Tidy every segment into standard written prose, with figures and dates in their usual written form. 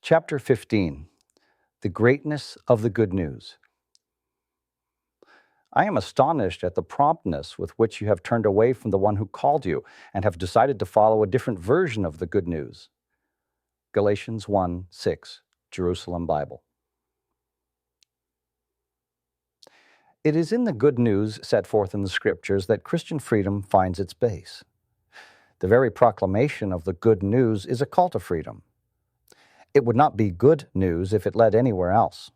Chapter 15, The Greatness of the Good News. I am astonished at the promptness with which you have turned away from the one who called you and have decided to follow a different version of the good news. Galatians 1:6, Jerusalem Bible. It is in the good news set forth in the Scriptures that Christian freedom finds its base. The very proclamation of the good news is a call to freedom. It would not be good news if it led anywhere else.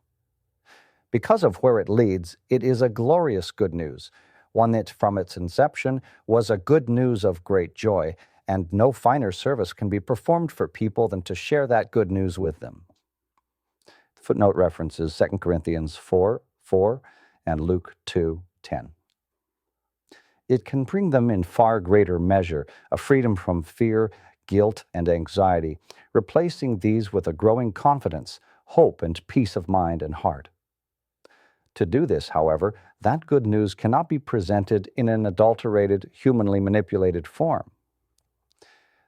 Because of where it leads, it is a glorious good news, one that from its inception was a good news of great joy, and no finer service can be performed for people than to share that good news with them. The footnote references 2 Corinthians 4:4 and Luke 2:10. It can bring them in far greater measure a freedom from fear, guilt, and anxiety, replacing these with a growing confidence, hope, and peace of mind and heart. To do this, however, that good news cannot be presented in an adulterated, humanly manipulated form.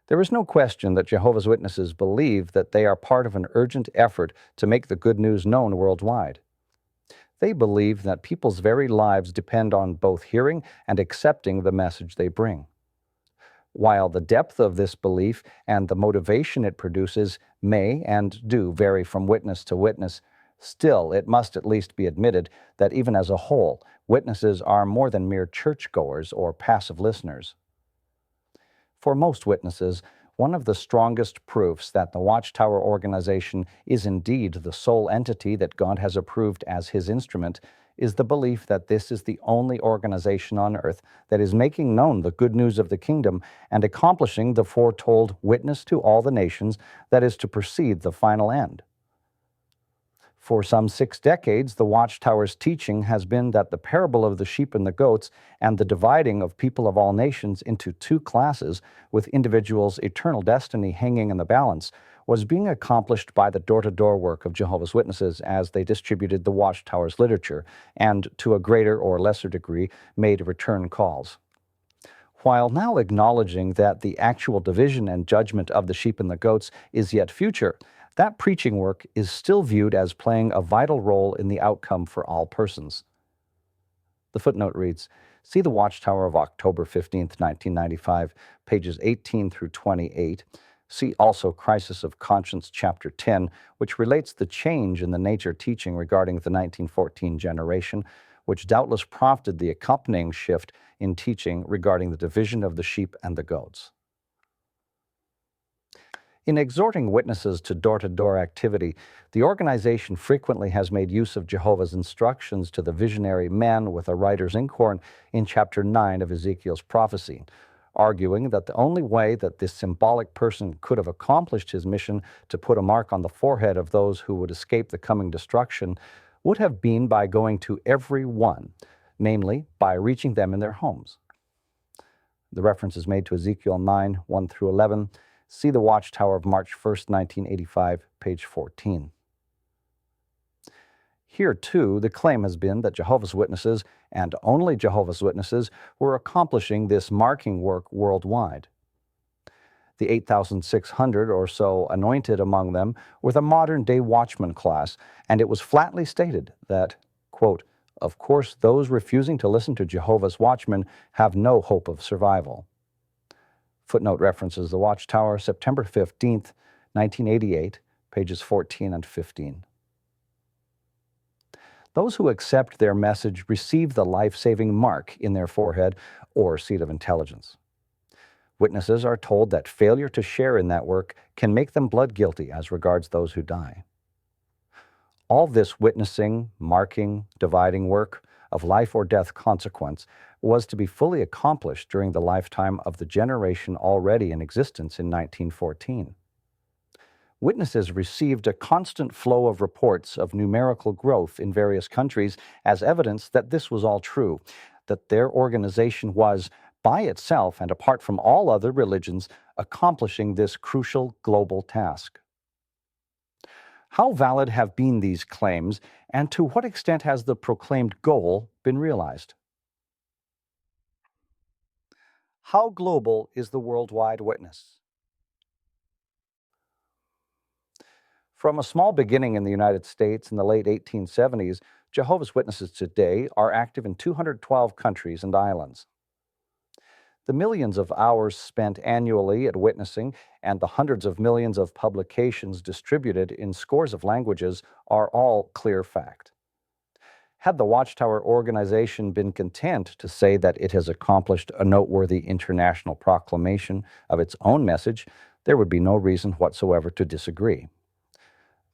There is no question that Jehovah's Witnesses believe that they are part of an urgent effort to make the good news known worldwide. They believe that people's very lives depend on both hearing and accepting the message they bring. While the depth of this belief and the motivation it produces may and do vary from witness to witness, still it must at least be admitted that even as a whole, witnesses are more than mere churchgoers or passive listeners. For most witnesses, one of the strongest proofs that the Watchtower organization is indeed the sole entity that God has approved as His instrument is the belief that this is the only organization on earth that is making known the good news of the kingdom and accomplishing the foretold witness to all the nations that is to precede the final end. For some 6 decades, the Watchtower's teaching has been that the parable of the sheep and the goats and the dividing of people of all nations into 2 classes with individuals' eternal destiny hanging in the balance was being accomplished by the door-to-door work of Jehovah's Witnesses as they distributed the Watchtower's literature and, to a greater or lesser degree, made return calls. While now acknowledging that the actual division and judgment of the sheep and the goats is yet future, that preaching work is still viewed as playing a vital role in the outcome for all persons. The footnote reads, see the Watchtower of October 15, 1995, pages 18 through 28. See also Crisis of Conscience, Chapter 10, which relates the change in the nature teaching regarding the 1914 generation, which doubtless prompted the accompanying shift in teaching regarding the division of the sheep and the goats. In exhorting witnesses to door-to-door activity, the organization frequently has made use of Jehovah's instructions to the visionary man with a writer's inkhorn in Chapter 9 of Ezekiel's prophecy, arguing that the only way that this symbolic person could have accomplished his mission to put a mark on the forehead of those who would escape the coming destruction would have been by going to every one, namely by reaching them in their homes. The reference is made to Ezekiel 9, 1 through 11. See the Watchtower of March 1st, 1985, page 14. Here, too, the claim has been that Jehovah's Witnesses, and only Jehovah's Witnesses, were accomplishing this marking work worldwide. The 8,600 or so anointed among them were the modern-day watchman class, and it was flatly stated that, quote, of course, those refusing to listen to Jehovah's watchmen have no hope of survival. Footnote references the Watchtower, September 15th, 1988, pages 14 and 15. Those who accept their message receive the life-saving mark in their forehead or seat of intelligence. Witnesses are told that failure to share in that work can make them blood guilty as regards those who die. All this witnessing, marking, dividing work of life or death consequence was to be fully accomplished during the lifetime of the generation already in existence in 1914. Witnesses received a constant flow of reports of numerical growth in various countries as evidence that this was all true, that their organization was, by itself and apart from all other religions, accomplishing this crucial global task. How valid have been these claims, and to what extent has the proclaimed goal been realized? How global is the worldwide witness? From a small beginning in the United States in the late 1870s, Jehovah's Witnesses today are active in 212 countries and islands. The millions of hours spent annually at witnessing and the hundreds of millions of publications distributed in scores of languages are all clear fact. Had the Watchtower organization been content to say that it has accomplished a noteworthy international proclamation of its own message, there would be no reason whatsoever to disagree.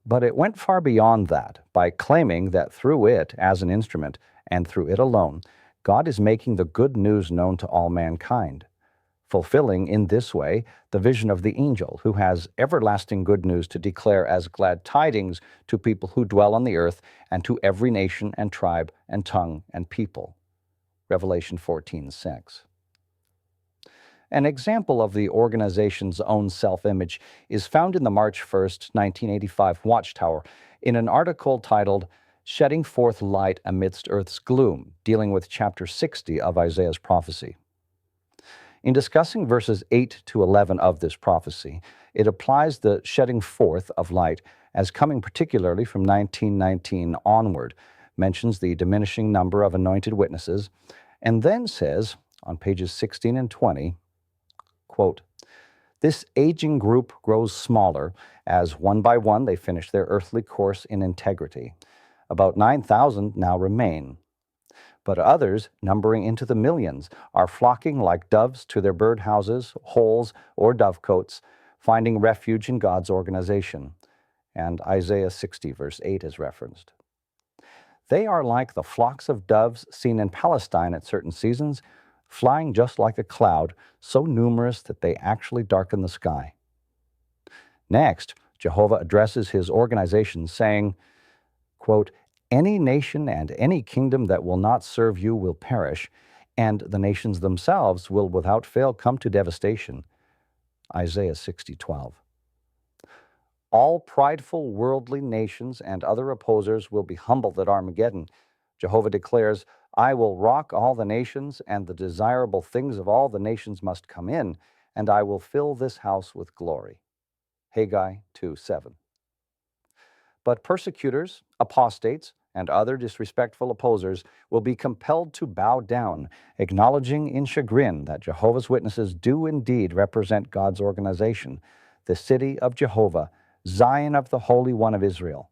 But it went far beyond that by claiming that through it, as an instrument, and through it alone, God is making the good news known to all mankind, fulfilling in this way the vision of the angel who has everlasting good news to declare as glad tidings to people who dwell on the earth and to every nation and tribe and tongue and people. Revelation 14:6. An example of the organization's own self-image is found in the March 1st, 1985 Watchtower in an article titled Shedding Forth Light Amidst Earth's Gloom, dealing with chapter 60 of Isaiah's prophecy. In discussing verses 8 to 11 of this prophecy, it applies the shedding forth of light as coming particularly from 1919 onward, mentions the diminishing number of anointed witnesses, and then says, on pages 16 and 20, quote, "This aging group grows smaller as one by one they finish their earthly course in integrity. About 9,000 now remain. But others, numbering into the millions, are flocking like doves to their birdhouses, holes, or dovecotes, finding refuge in God's organization." And Isaiah 60, verse 8 is referenced. They are like the flocks of doves seen in Palestine at certain seasons, flying just like a cloud, so numerous that they actually darken the sky. Next, Jehovah addresses his organization saying, quote, "Any nation and any kingdom that will not serve you will perish, and the nations themselves will without fail come to devastation." Isaiah 60:12. All prideful worldly nations and other opposers will be humbled at Armageddon. Jehovah declares, "I will rock all the nations, and the desirable things of all the nations must come in, and I will fill this house with glory." Haggai 2:7. But persecutors, apostates, and other disrespectful opposers will be compelled to bow down, acknowledging in chagrin that Jehovah's Witnesses do indeed represent God's organization, the city of Jehovah, Zion of the Holy One of Israel.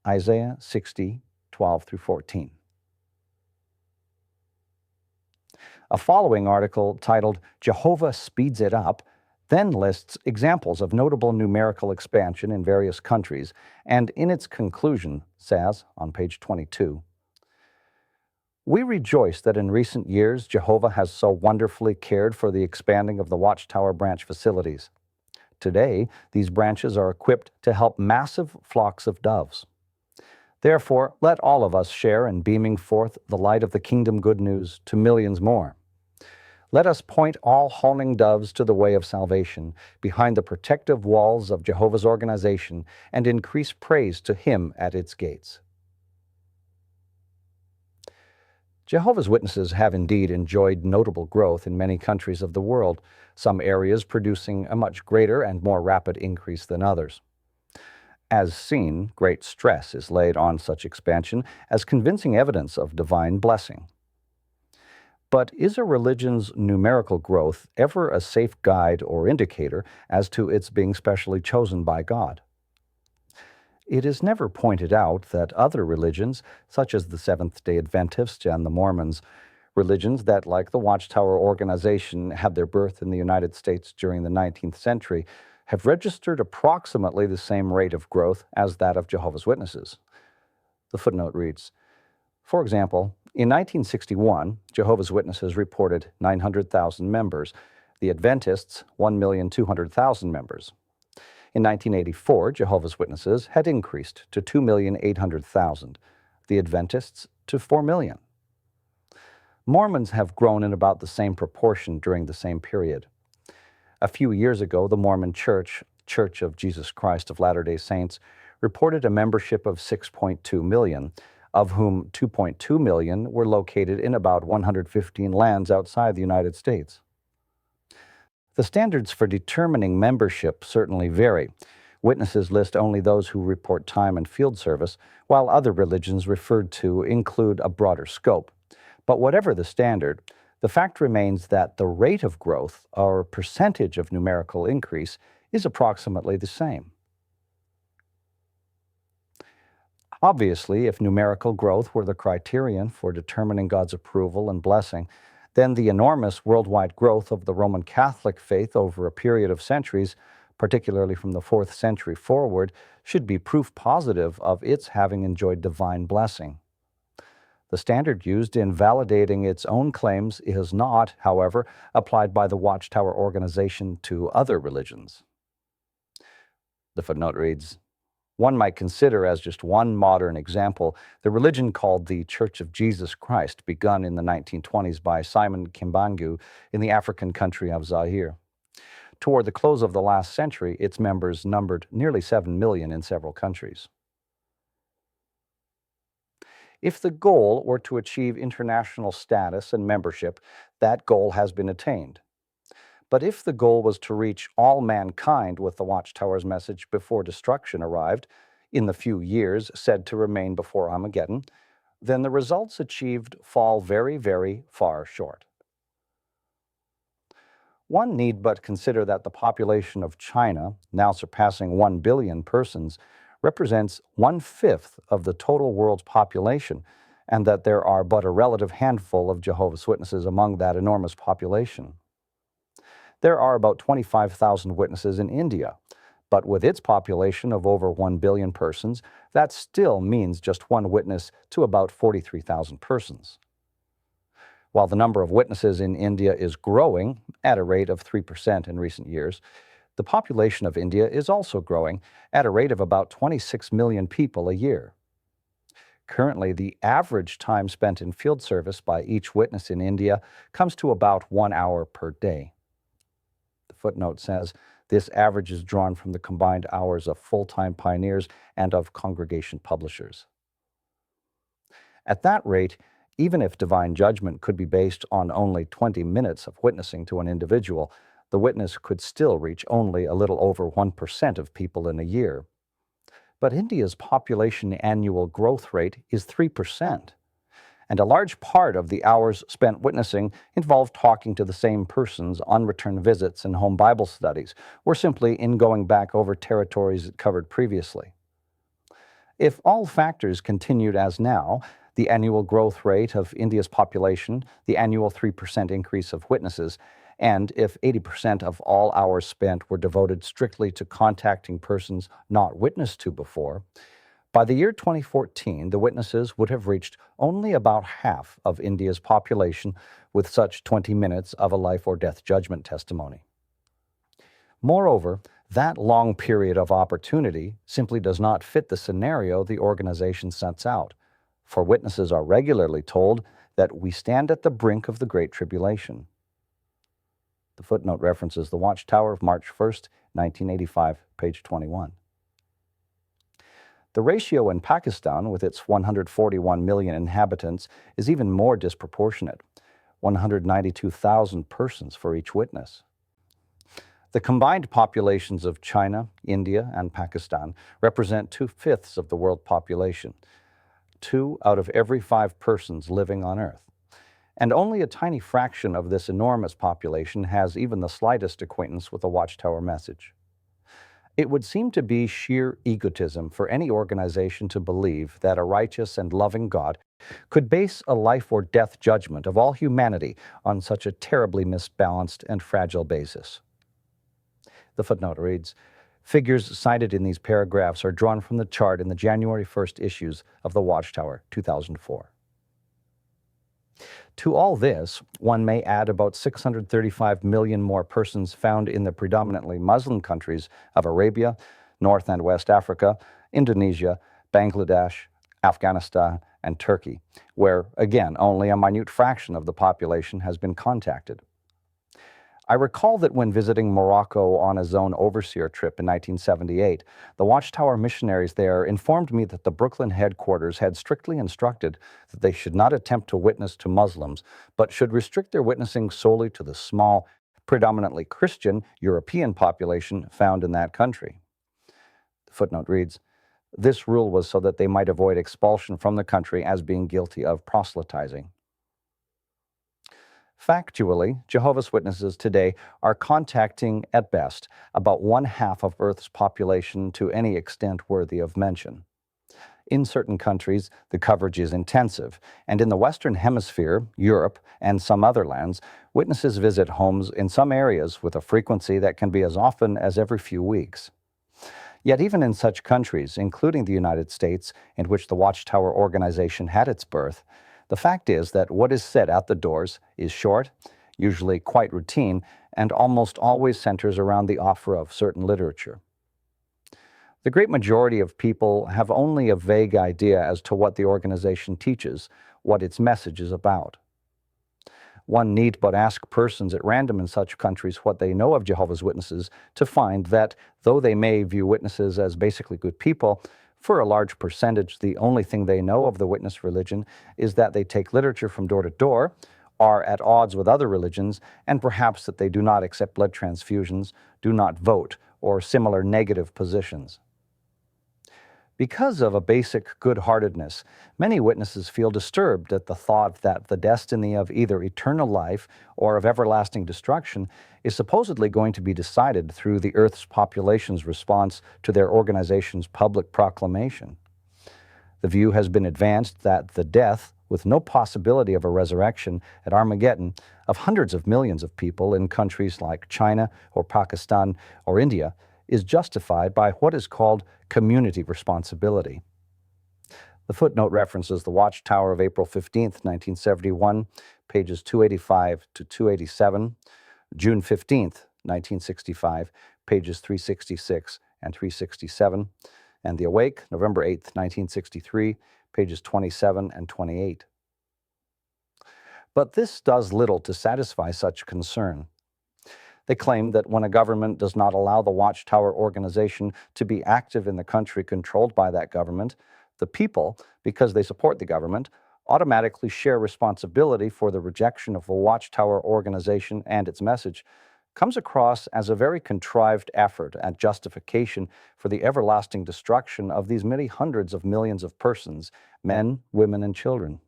Isaiah 60:12-14. A following article titled "Jehovah Speeds It Up" then lists examples of notable numerical expansion in various countries, and in its conclusion says, on page 22, "We rejoice that in recent years Jehovah has so wonderfully cared for the expanding of the Watchtower branch facilities. Today, these branches are equipped to help massive flocks of doves. Therefore, let all of us share in beaming forth the light of the kingdom good news to millions more. Let us point all howling doves to the way of salvation, behind the protective walls of Jehovah's organization, and increase praise to Him at its gates." Jehovah's Witnesses have indeed enjoyed notable growth in many countries of the world, some areas producing a much greater and more rapid increase than others. As seen, great stress is laid on such expansion as convincing evidence of divine blessing. But is a religion's numerical growth ever a safe guide or indicator as to its being specially chosen by God? It is never pointed out that other religions, such as the Seventh-day Adventists and the Mormons, religions that, like the Watchtower organization, had their birth in the United States during the 19th century, have registered approximately the same rate of growth as that of Jehovah's Witnesses. The footnote reads, for example, in 1961, Jehovah's Witnesses reported 900,000 members, the Adventists 1,200,000 members. In 1984, Jehovah's Witnesses had increased to 2,800,000, the Adventists to 4 million. Mormons have grown in about the same proportion during the same period. A few years ago, the Mormon Church, Church of Jesus Christ of Latter-day Saints, reported a membership of 6.2 million, of whom 2.2 million were located in about 115 lands outside the United States. The standards for determining membership certainly vary, Witnesses list only those who report time and field service, while other religions referred to include a broader scope. But whatever the standard, the fact remains that the rate of growth, or percentage of numerical increase, is approximately the same. Obviously, if numerical growth were the criterion for determining God's approval and blessing, then the enormous worldwide growth of the Roman Catholic faith over a period of centuries, particularly from the 4th century forward, should be proof positive of its having enjoyed divine blessing. The standard used in validating its own claims is not, however, applied by the Watchtower organization to other religions. The footnote reads, one might consider as just one modern example the religion called the Church of Jesus Christ, begun in the 1920s by Simon Kimbangu in the African country of Zaire. Toward the close of the last century, its members numbered nearly 7 million in several countries. If the goal were to achieve international status and membership, that goal has been attained. But if the goal was to reach all mankind with the Watchtower's message before destruction arrived, in the few years said to remain before Armageddon, then the results achieved fall very, very far short. One need but consider that the population of China, now surpassing 1 billion persons, represents 1/5 of the total world's population, and that there are but a relative handful of Jehovah's Witnesses among that enormous population. There are about 25,000 witnesses in India, but with its population of over 1 billion persons, that still means just one witness to about 43,000 persons. While the number of witnesses in India is growing at a rate of 3% in recent years, the population of India is also growing at a rate of about 26 million people a year. Currently, the average time spent in field service by each witness in India comes to about 1 hour per day. The footnote says this average is drawn from the combined hours of full-time pioneers and of congregation publishers. At that rate, even if divine judgment could be based on only 20 minutes of witnessing to an individual, the witness could still reach only a little over 1% of people in a year. But India's population annual growth rate is 3%, and a large part of the hours spent witnessing involved talking to the same persons on return visits and home Bible studies, or simply in going back over territories it covered previously. If all factors continued as now, the annual growth rate of India's population, the annual 3% increase of witnesses, and if 80% of all hours spent were devoted strictly to contacting persons not witnessed to before, by the year 2014, the witnesses would have reached only about half of India's population with such 20 minutes of a life or death judgment testimony. Moreover, that long period of opportunity simply does not fit the scenario the organization sets out, for witnesses are regularly told that we stand at the brink of the Great Tribulation. The footnote references the Watchtower of March 1st, 1985, page 21. The ratio in Pakistan, with its 141 million inhabitants, is even more disproportionate, 192,000 persons for each witness. The combined populations of China, India, and Pakistan represent 2/5 of the world population, 2 out of every 5 persons living on Earth. And only a tiny fraction of this enormous population has even the slightest acquaintance with the Watchtower message. It would seem to be sheer egotism for any organization to believe that a righteous and loving God could base a life or death judgment of all humanity on such a terribly misbalanced and fragile basis. The footnote reads, figures cited in these paragraphs are drawn from the chart in the January 1st issues of the Watchtower, 2004. To all this, one may add about 635 million more persons found in the predominantly Muslim countries of Arabia, North and West Africa, Indonesia, Bangladesh, Afghanistan, and Turkey, where, again, only a minute fraction of the population has been contacted. I recall that when visiting Morocco on a zone overseer trip in 1978, the Watchtower missionaries there informed me that the Brooklyn headquarters had strictly instructed that they should not attempt to witness to Muslims, but should restrict their witnessing solely to the small, predominantly Christian European population found in that country. Footnote reads, "This rule was so that they might avoid expulsion from the country as being guilty of proselytizing." Factually, Jehovah's Witnesses today are contacting, at best, about 1/2 of Earth's population to any extent worthy of mention. In certain countries, the coverage is intensive, and in the Western Hemisphere, Europe, and some other lands, witnesses visit homes in some areas with a frequency that can be as often as every few weeks. Yet even in such countries, including the United States, in which the Watchtower organization had its birth, the fact is that what is said at the doors is short, usually quite routine, and almost always centers around the offer of certain literature. The great majority of people have only a vague idea as to what the organization teaches, what its message is about. One need but ask persons at random in such countries what they know of Jehovah's Witnesses to find that, though they may view witnesses as basically good people, for a large percentage, the only thing they know of the witness religion is that they take literature from door to door, are at odds with other religions, and perhaps that they do not accept blood transfusions, do not vote, or similar negative positions. Because of a basic good-heartedness, many witnesses feel disturbed at the thought that the destiny of either eternal life or of everlasting destruction is supposedly going to be decided through the Earth's population's response to their organization's public proclamation. The view has been advanced that the death, with no possibility of a resurrection at Armageddon, of hundreds of millions of people in countries like China or Pakistan or India is justified by what is called community responsibility. The footnote references the Watchtower of April 15, 1971, pages 285 to 287, June 15, 1965, pages 366 and 367, and The Awake, November 8, 1963, pages 27 and 28. But this does little to satisfy such concern. They claim that when a government does not allow the Watchtower organization to be active in the country controlled by that government, the people, because they support the government, automatically share responsibility for the rejection of the Watchtower organization and its message, comes across as a very contrived effort at justification for the everlasting destruction of these many hundreds of millions of persons, men, women, and children.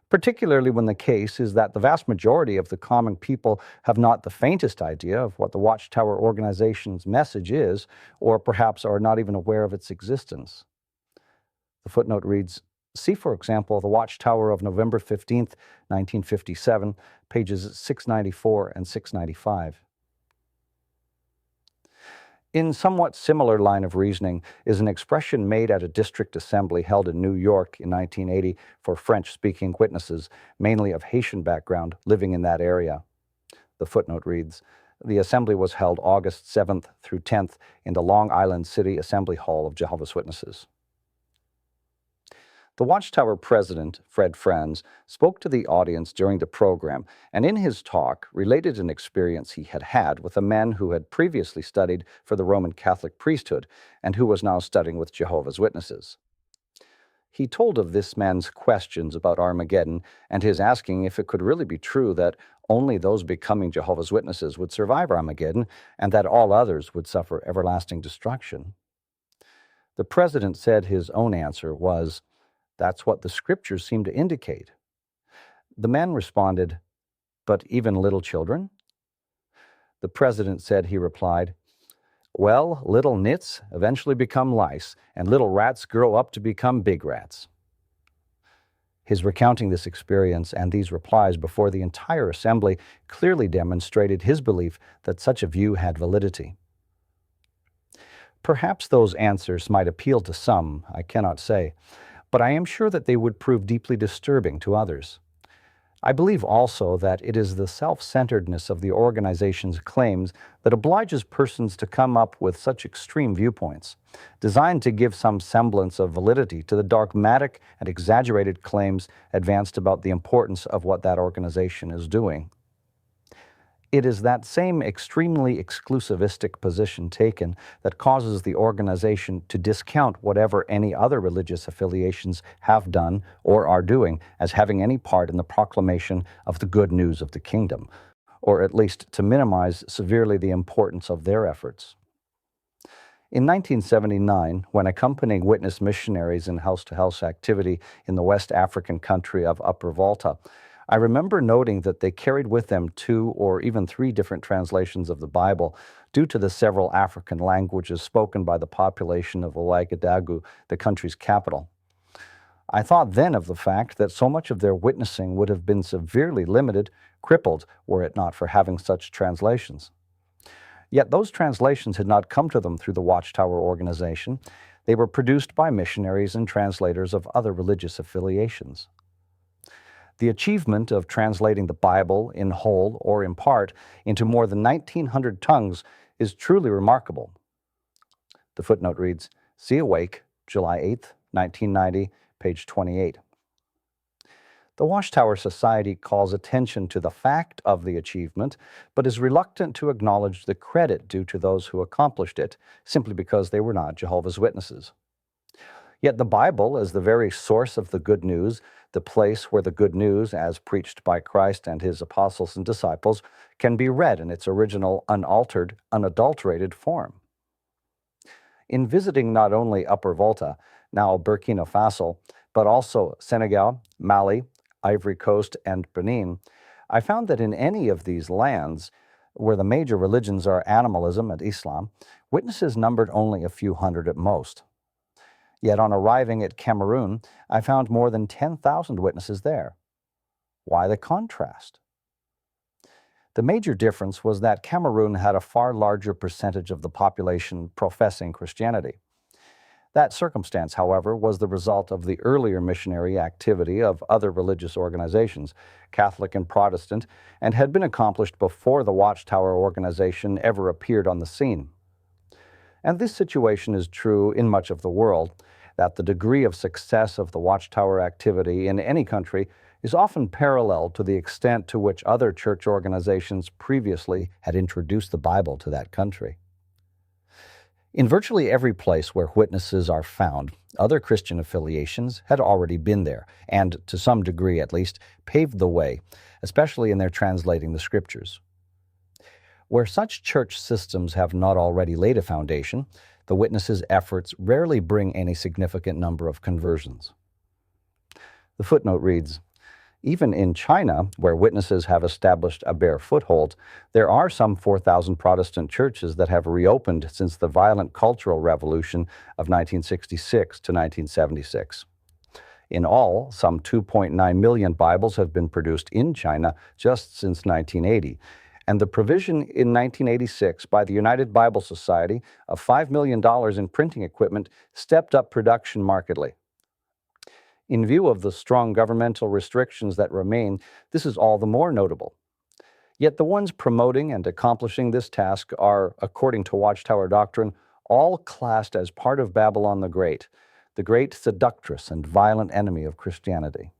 Particularly when the case is that the vast majority of the common people have not the faintest idea of what the Watchtower organization's message is, or perhaps are not even aware of its existence. The footnote reads, see, for example, the Watchtower of November 15th, 1957, pages 694 and 695. In somewhat similar line of reasoning is an expression made at a district assembly held in New York in 1980 for French-speaking witnesses, mainly of Haitian background, living in that area. The footnote reads, the assembly was held August 7th through 10th in the Long Island City Assembly Hall of Jehovah's Witnesses. The Watchtower president, Fred Franz, spoke to the audience during the program, and in his talk related an experience he had had with a man who had previously studied for the Roman Catholic priesthood and who was now studying with Jehovah's Witnesses. He told of this man's questions about Armageddon and his asking if it could really be true that only those becoming Jehovah's Witnesses would survive Armageddon and that all others would suffer everlasting destruction. The president said his own answer was, "That's what the scriptures seem to indicate." The man responded, "But even little children?" The president said he replied, "Well, little nits eventually become lice, and little rats grow up to become big rats." His recounting this experience and these replies before the entire assembly clearly demonstrated his belief that such a view had validity. Perhaps those answers might appeal to some, I cannot say, but I am sure that they would prove deeply disturbing to others. I believe also that it is the self-centeredness of the organization's claims that obliges persons to come up with such extreme viewpoints, designed to give some semblance of validity to the dogmatic and exaggerated claims advanced about the importance of what that organization is doing. It is that same extremely exclusivistic position taken that causes the organization to discount whatever any other religious affiliations have done or are doing as having any part in the proclamation of the good news of the kingdom, or at least to minimize severely the importance of their efforts. In 1979, when accompanying witness missionaries in house-to-house activity in the West African country of Upper Volta, I remember noting that they carried with them 2 or even 3 different translations of the Bible due to the several African languages spoken by the population of Ouagadougou, the country's capital. I thought then of the fact that so much of their witnessing would have been severely limited, crippled, were it not for having such translations. Yet those translations had not come to them through the Watchtower organization. They were produced by missionaries and translators of other religious affiliations. The achievement of translating the Bible in whole or in part into more than 1,900 tongues is truly remarkable. The footnote reads, "See Awake, July 8, 1990, page 28. The Watchtower Society calls attention to the fact of the achievement, but is reluctant to acknowledge the credit due to those who accomplished it, simply because they were not Jehovah's Witnesses. Yet the Bible, as the very source of the good news, the place where the good news, as preached by Christ and his apostles and disciples, can be read in its original, unaltered, unadulterated form. In visiting not only Upper Volta, now Burkina Faso, but also Senegal, Mali, Ivory Coast, and Benin, I found that in any of these lands, where the major religions are animalism and Islam, witnesses numbered only a few hundred at most. Yet on arriving at Cameroon, I found more than 10,000 witnesses there. Why the contrast? The major difference was that Cameroon had a far larger percentage of the population professing Christianity. That circumstance, however, was the result of the earlier missionary activity of other religious organizations, Catholic and Protestant, and had been accomplished before the Watchtower organization ever appeared on the scene. And this situation is true in much of the world, that the degree of success of the Watchtower activity in any country is often parallel to the extent to which other church organizations previously had introduced the Bible to that country. In virtually every place where witnesses are found, other Christian affiliations had already been there, and, to some degree at least, paved the way, especially in their translating the Scriptures. Where such church systems have not already laid a foundation, the witnesses' efforts rarely bring any significant number of conversions. The footnote reads, "Even in China, where witnesses have established a bare foothold, there are some 4,000 Protestant churches that have reopened since the violent cultural revolution of 1966 to 1976. In all, some 2.9 million Bibles have been produced in China just since 1980, and the provision in 1986 by the United Bible Society of $5 million in printing equipment stepped up production markedly. In view of the strong governmental restrictions that remain, this is all the more notable. Yet the ones promoting and accomplishing this task are, according to Watchtower doctrine, all classed as part of Babylon the great seductress and violent enemy of Christianity.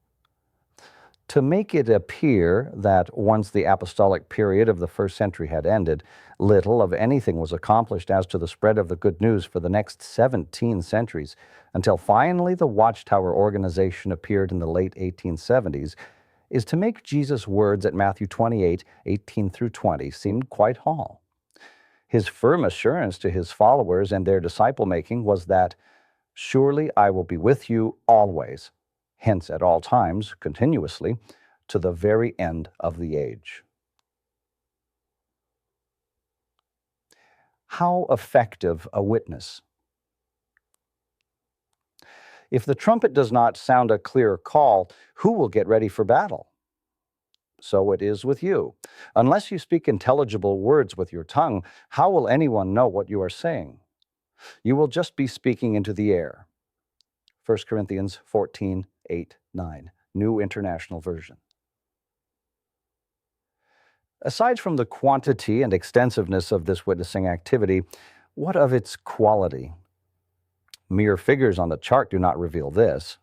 To make it appear that once the apostolic period of the first century had ended, little of anything was accomplished as to the spread of the good news for the next 17 centuries, until finally the Watchtower organization appeared in the late 1870s, is to make Jesus' words at Matthew 28, 18 through 20 seem quite hollow. His firm assurance to his followers and their disciple-making was that, "Surely I will be with you always," hence at all times, continuously, to the very end of the age. How effective a witness? If the trumpet does not sound a clear call, who will get ready for battle? So it is with you. Unless you speak intelligible words with your tongue, how will anyone know what you are saying? You will just be speaking into the air. 1 Corinthians 14, 8, 9, New International Version. Aside from the quantity and extensiveness of this witnessing activity, what of its quality? Mere figures on the chart do not reveal this.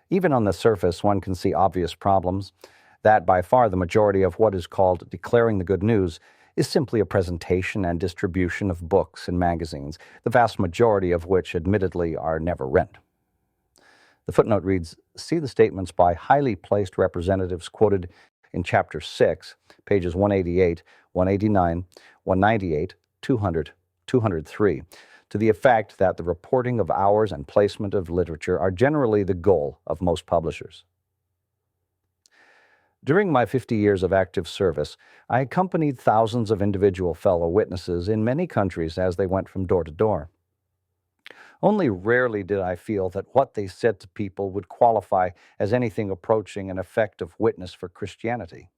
Even on the surface, one can see obvious problems, that by far the majority of what is called declaring the good news is simply a presentation and distribution of books and magazines, the vast majority of which admittedly are never read. The footnote reads, "See the statements by highly placed representatives quoted in Chapter 6, pages 188, 189, 198, 200, 203, to the effect that the reporting of hours and placement of literature are generally the goal of most publishers. During my 50 years of active service, I accompanied thousands of individual fellow witnesses in many countries as they went from door to door. Only rarely did I feel that what they said to people would qualify as anything approaching an effective witness for Christianity.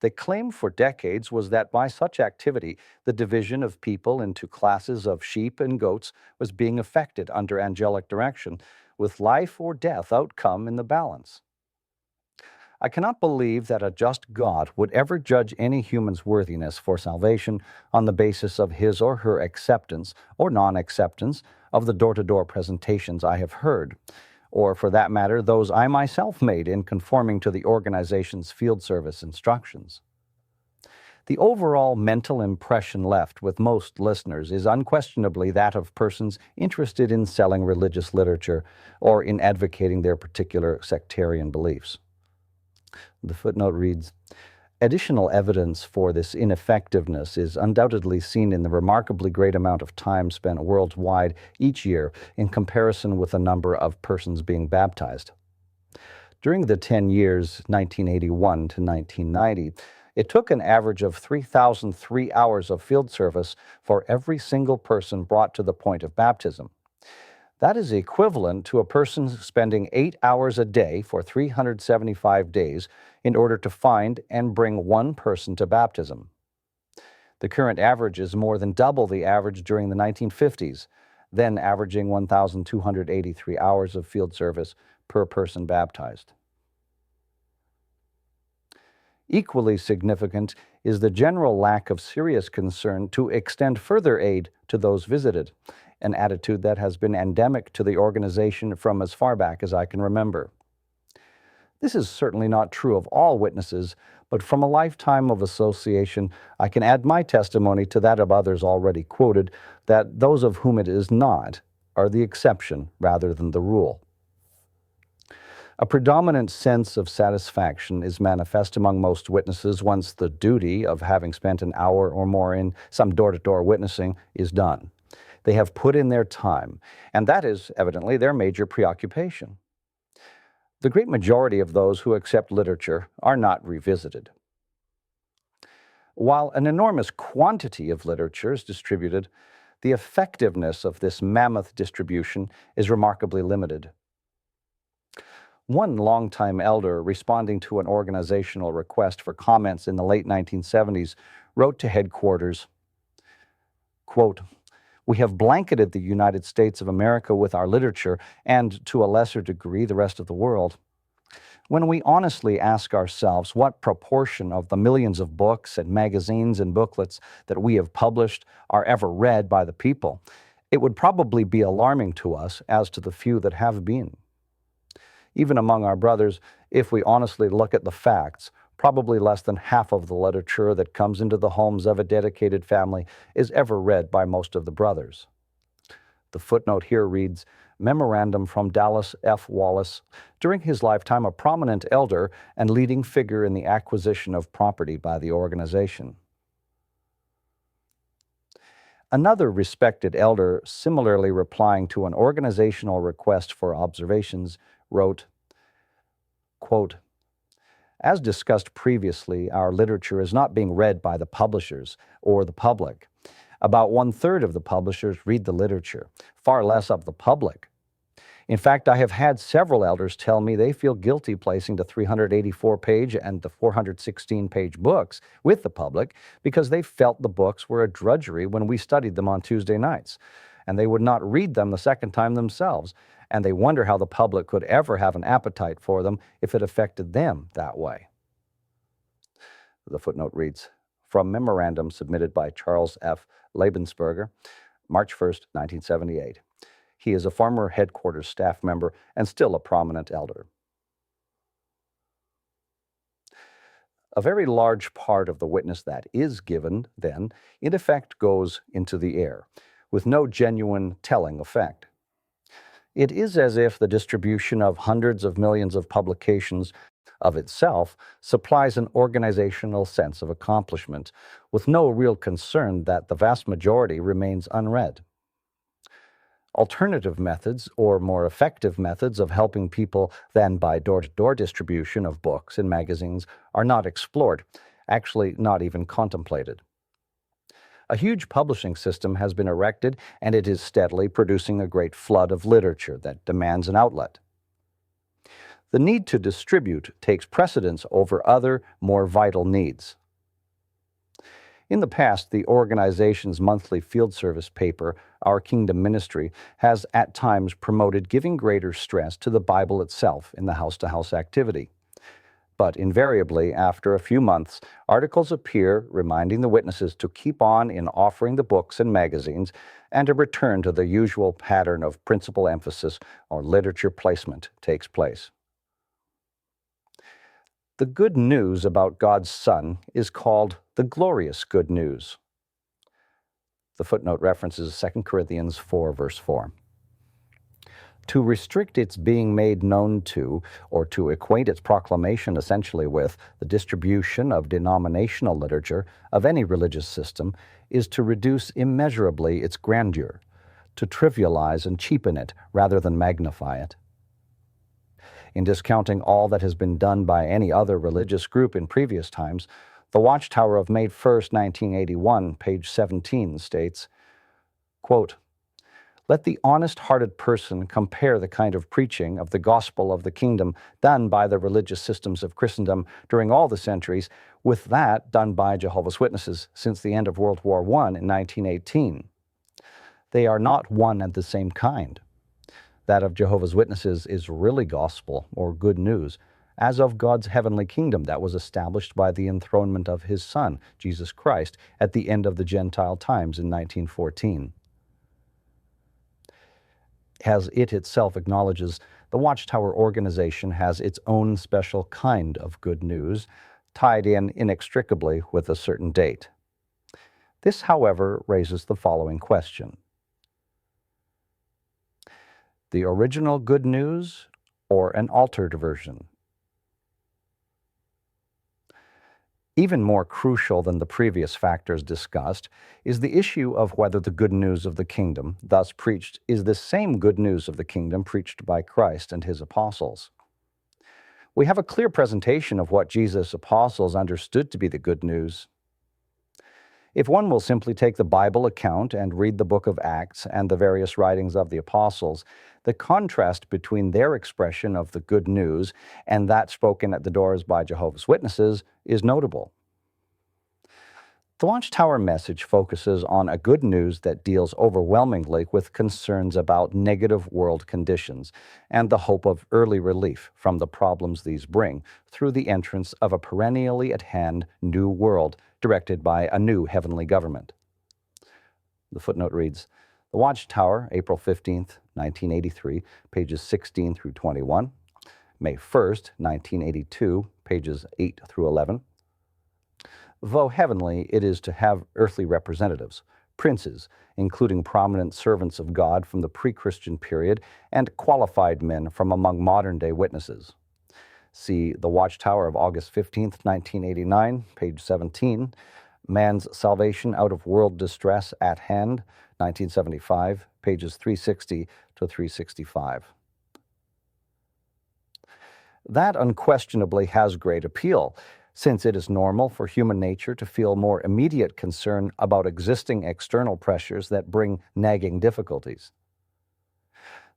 The claim for decades was that by such activity, the division of people into classes of sheep and goats was being effected under angelic direction, with life or death outcome in the balance. I cannot believe that a just God would ever judge any human's worthiness for salvation on the basis of his or her acceptance or non-acceptance of the door-to-door presentations I have heard, or for that matter, those I myself made in conforming to the organization's field service instructions. The overall mental impression left with most listeners is unquestionably that of persons interested in selling religious literature or in advocating their particular sectarian beliefs. The footnote reads, "Additional evidence for this ineffectiveness is undoubtedly seen in the remarkably great amount of time spent worldwide each year in comparison with the number of persons being baptized. During the 10 years, 1981 to 1990, it took an average of 3,003 hours of field service for every single person brought to the point of baptism. That is equivalent to a person spending 8 hours a day for 375 days in order to find and bring one person to baptism. The current average is more than double the average during the 1950s, then averaging 1,283 hours of field service per person baptized. Equally significant is the general lack of serious concern to extend further aid to those visited, an attitude that has been endemic to the organization from as far back as I can remember. This is certainly not true of all witnesses, but from a lifetime of association, I can add my testimony to that of others already quoted, that those of whom it is not are the exception rather than the rule. A predominant sense of satisfaction is manifest among most witnesses once the duty of having spent an hour or more in some door-to-door witnessing is done. They have put in their time, and that is evidently their major preoccupation. The great majority of those who accept literature are not revisited. While an enormous quantity of literature is distributed, the effectiveness of this mammoth distribution is remarkably limited. One longtime elder, responding to an organizational request for comments in the late 1970s, wrote to headquarters, quote, "We have blanketed the United States of America with our literature, and to a lesser degree the rest of the world. When we honestly ask ourselves what proportion of the millions of books and magazines and booklets that we have published are ever read by the people, it would probably be alarming to us as to the few that have been. Even among our brothers, if we honestly look at the facts, probably less than half of the literature that comes into the homes of a dedicated family is ever read by most of the brothers." The footnote here reads, "Memorandum from Dallas F. Wallace, during his lifetime a prominent elder and leading figure in the acquisition of property by the organization." Another respected elder, similarly replying to an organizational request for observations, wrote, quote, "As discussed previously, our literature is not being read by the publishers or the public. About 1/3 of the publishers read the literature, far less of the public. In fact, I have had several elders tell me they feel guilty placing the 384-page and the 416-page books with the public because they felt the books were a drudgery when we studied them on Tuesday nights, and they would not read them the second time themselves, and they wonder how the public could ever have an appetite for them if it affected them that way." The footnote reads, from memorandum submitted by Charles F. Lebensberger, March 1st, 1978. He is a former headquarters staff member and still a prominent elder. A very large part of the witness that is given, then, in effect goes into the air, with no genuine telling effect. It is as if the distribution of hundreds of millions of publications of itself, supplies an organizational sense of accomplishment, with no real concern that the vast majority remains unread. Alternative methods, or more effective methods of helping people than by door-to-door distribution of books and magazines, are not explored, actually not even contemplated. A huge publishing system has been erected, and it is steadily producing a great flood of literature that demands an outlet. The need to distribute takes precedence over other, more vital needs. In the past, the organization's monthly field service paper, Our Kingdom Ministry, has at times promoted giving greater stress to the Bible itself in the house-to-house activity. But invariably, after a few months, articles appear reminding the witnesses to keep on in offering the books and magazines and a return to the usual pattern of principal emphasis or literature placement takes place. The good news about God's Son is called the glorious good news. The footnote references 2 Corinthians 4, verse 4. To restrict its being made known to, or to equate its proclamation essentially with, the distribution of denominational literature of any religious system is to reduce immeasurably its grandeur, to trivialize and cheapen it rather than magnify it. In discounting all that has been done by any other religious group in previous times, the Watchtower of May 1, 1981, page 17, states, quote, "Let the honest-hearted person compare the kind of preaching of the gospel of the kingdom done by the religious systems of Christendom during all the centuries with that done by Jehovah's Witnesses since the end of World War I in 1918. They are not one and the same kind. That of Jehovah's Witnesses is really gospel or good news, as of God's heavenly kingdom that was established by the enthronement of His Son, Jesus Christ, at the end of the Gentile times in 1914. As it itself acknowledges, the Watchtower organization has its own special kind of good news, tied in inextricably with a certain date. This, however, raises the following question. The original good news or an altered version? Even more crucial than the previous factors discussed is the issue of whether the good news of the kingdom, thus preached, is the same good news of the kingdom preached by Christ and His apostles. We have a clear presentation of what Jesus' apostles understood to be the good news. If one will simply take the Bible account and read the book of Acts and the various writings of the apostles, the contrast between their expression of the good news and that spoken at the doors by Jehovah's Witnesses is notable. The Watchtower message focuses on a good news that deals overwhelmingly with concerns about negative world conditions and the hope of early relief from the problems these bring through the entrance of a perennially at hand new world directed by a new heavenly government. The footnote reads, The Watchtower, April 15th, 1983, pages 16 through 21, May 1st, 1982, pages 8 through 11. Though heavenly, it is to have earthly representatives, princes, including prominent servants of God from the pre-Christian period and qualified men from among modern-day witnesses. See The Watchtower of August 15th, 1989, page 17, Man's Salvation Out of World Distress at Hand, 1975, pages 360 to 365. That unquestionably has great appeal, since it is normal for human nature to feel more immediate concern about existing external pressures that bring nagging difficulties.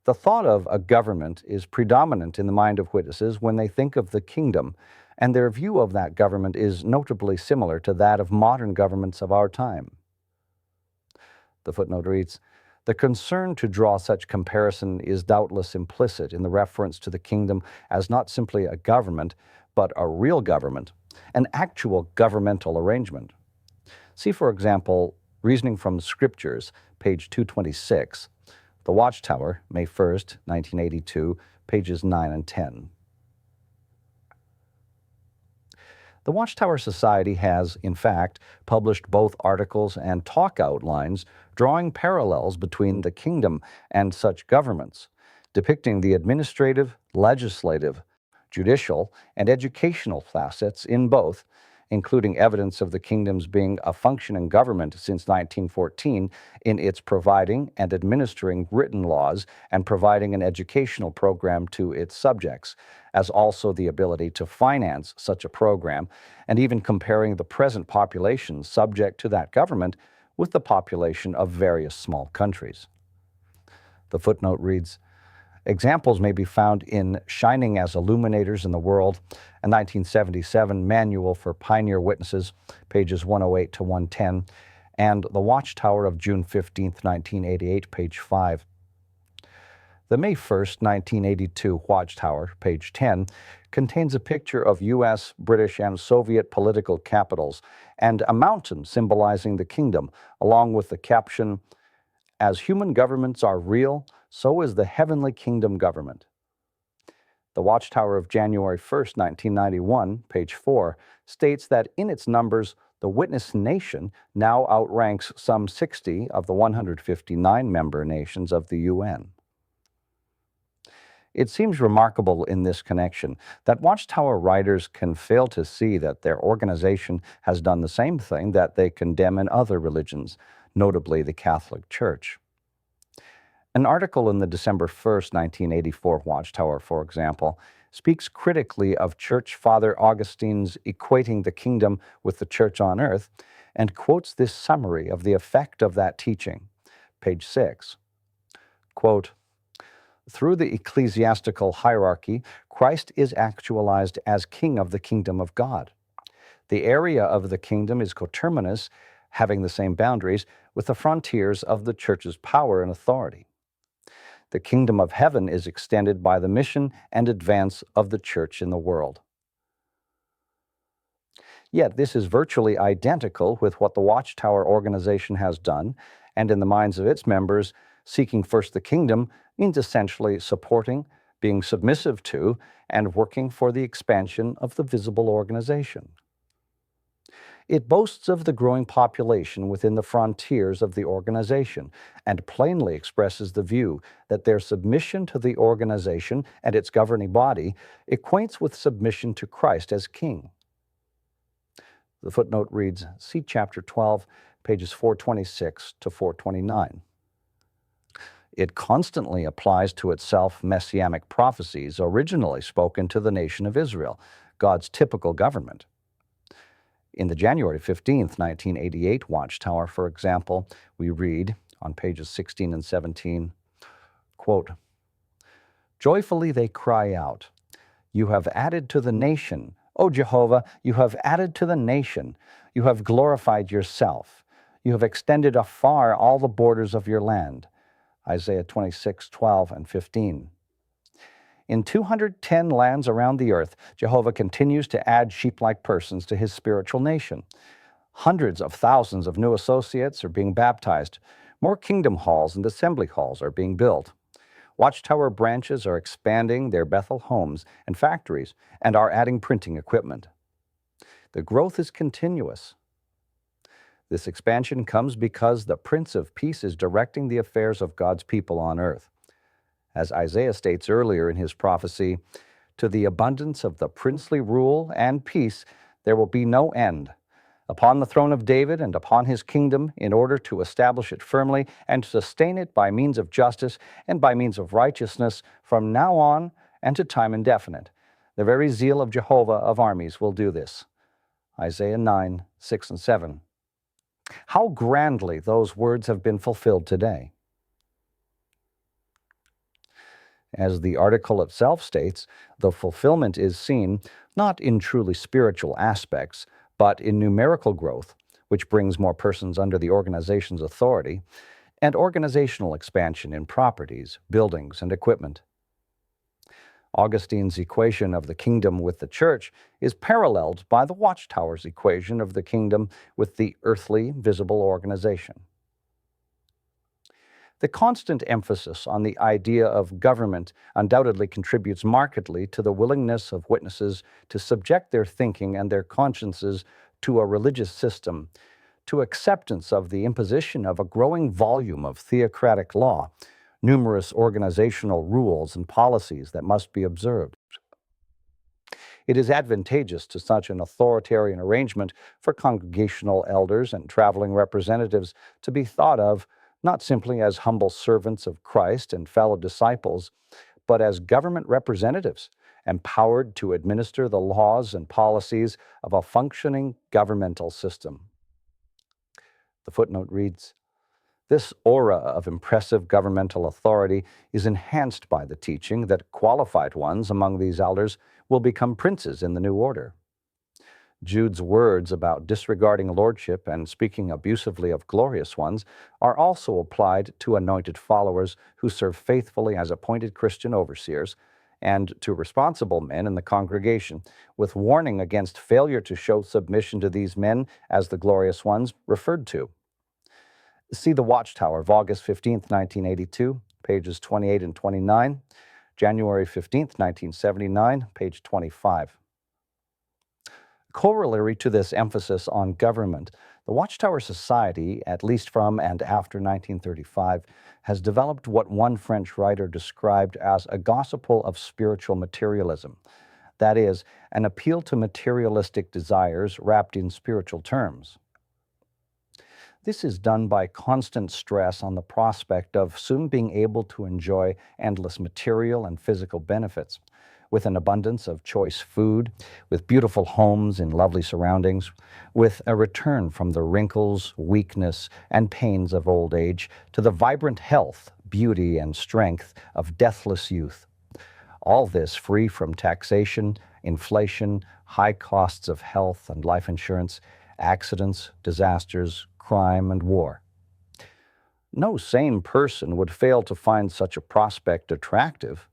The thought of a government is predominant in the mind of witnesses when they think of the kingdom, and their view of that government is notably similar to that of modern governments of our time. The footnote reads, The concern to draw such comparison is doubtless implicit in the reference to the kingdom as not simply a government, but a real government, an actual governmental arrangement. See, for example, Reasoning from Scriptures, page 226, The Watchtower, May 1st, 1982, pages 9 and 10. The Watchtower Society has, in fact, published both articles and talk outlines drawing parallels between the kingdom and such governments, depicting the administrative, legislative, judicial, and educational facets in both, including evidence of the kingdom's being a functioning government since 1914 in its providing and administering written laws and providing an educational program to its subjects, as also the ability to finance such a program, and even comparing the present population subject to that government with the population of various small countries. The footnote reads, examples may be found in Shining as Illuminators in the World, a 1977 Manual for Pioneer Witnesses, pages 108 to 110, and The Watchtower of June 15, 1988, page 5. The May 1, 1982 Watchtower, page 10, contains a picture of U.S., British, and Soviet political capitals and a mountain symbolizing the kingdom, along with the caption, "As human governments are real, so is the heavenly kingdom government." The Watchtower of January 1, 1991, page 4, states that in its numbers, the witness nation now outranks some 60 of the 159 member nations of the UN. It seems remarkable in this connection that Watchtower writers can fail to see that their organization has done the same thing that they condemn in other religions, notably the Catholic Church. An article in the December 1, 1984 Watchtower, for example, speaks critically of Church Father Augustine's equating the kingdom with the church on earth, and quotes this summary of the effect of that teaching. Page 6. Quote, "Through the ecclesiastical hierarchy, Christ is actualized as King of the kingdom of God. The area of the kingdom is coterminous, having the same boundaries, with the frontiers of the church's power and authority. The kingdom of heaven is extended by the mission and advance of the church in the world." Yet this is virtually identical with what the Watchtower organization has done, and in the minds of its members, seeking first the kingdom means essentially supporting, being submissive to, and working for the expansion of the visible organization. It boasts of the growing population within the frontiers of the organization and plainly expresses the view that their submission to the organization and its governing body equates with submission to Christ as King. The footnote reads, see Chapter 12, pages 426 to 429. It constantly applies to itself messianic prophecies originally spoken to the nation of Israel, God's typical government. In the January 15, 1988 Watchtower, for example, we read on pages 16 and 17, quote, "Joyfully they cry out, 'You have added to the nation, O Jehovah, you have added to the nation. You have glorified yourself. You have extended afar all the borders of your land.'" Isaiah 26, 12 and 15. In 210 lands around the earth, Jehovah continues to add sheep-like persons to his spiritual nation. Hundreds of thousands of new associates are being baptized. More kingdom halls and assembly halls are being built. Watchtower branches are expanding their Bethel homes and factories and are adding printing equipment. The growth is continuous. This expansion comes because the Prince of Peace is directing the affairs of God's people on earth. As Isaiah states earlier in his prophecy, "To the abundance of the princely rule and peace there will be no end, upon the throne of David and upon his kingdom, in order to establish it firmly and to sustain it by means of justice and by means of righteousness from now on and to time indefinite. The very zeal of Jehovah of armies will do this." Isaiah 9, 6 and 7. How grandly those words have been fulfilled today. As the article itself states, the fulfillment is seen not in truly spiritual aspects, but in numerical growth, which brings more persons under the organization's authority, and organizational expansion in properties, buildings, and equipment. Augustine's equation of the kingdom with the church is paralleled by the Watchtower's equation of the kingdom with the earthly, visible organization. The constant emphasis on the idea of government undoubtedly contributes markedly to the willingness of witnesses to subject their thinking and their consciences to a religious system, to acceptance of the imposition of a growing volume of theocratic law, numerous organizational rules and policies that must be observed. It is advantageous to such an authoritarian arrangement for congregational elders and traveling representatives to be thought of not simply as humble servants of Christ and fellow disciples, but as government representatives, empowered to administer the laws and policies of a functioning governmental system. The footnote reads, "This aura of impressive governmental authority is enhanced by the teaching that qualified ones among these elders will become princes in the new order." Jude's words about disregarding lordship and speaking abusively of glorious ones are also applied to anointed followers who serve faithfully as appointed Christian overseers and to responsible men in the congregation, with warning against failure to show submission to these men as the glorious ones referred to. See The Watchtower of August 15, 1982, pages 28 and 29, January 15, 1979, page 25. Corollary to this emphasis on government, the Watchtower Society, at least from and after 1935, has developed what one French writer described as a gospel of spiritual materialism. That is, an appeal to materialistic desires wrapped in spiritual terms. This is done by constant stress on the prospect of soon being able to enjoy endless material and physical benefits, with an abundance of choice food, with beautiful homes in lovely surroundings, with a return from the wrinkles, weakness, and pains of old age to the vibrant health, beauty, and strength of deathless youth. All this free from taxation, inflation, high costs of health and life insurance, accidents, disasters, crime, and war. No sane person would fail to find such a prospect attractive.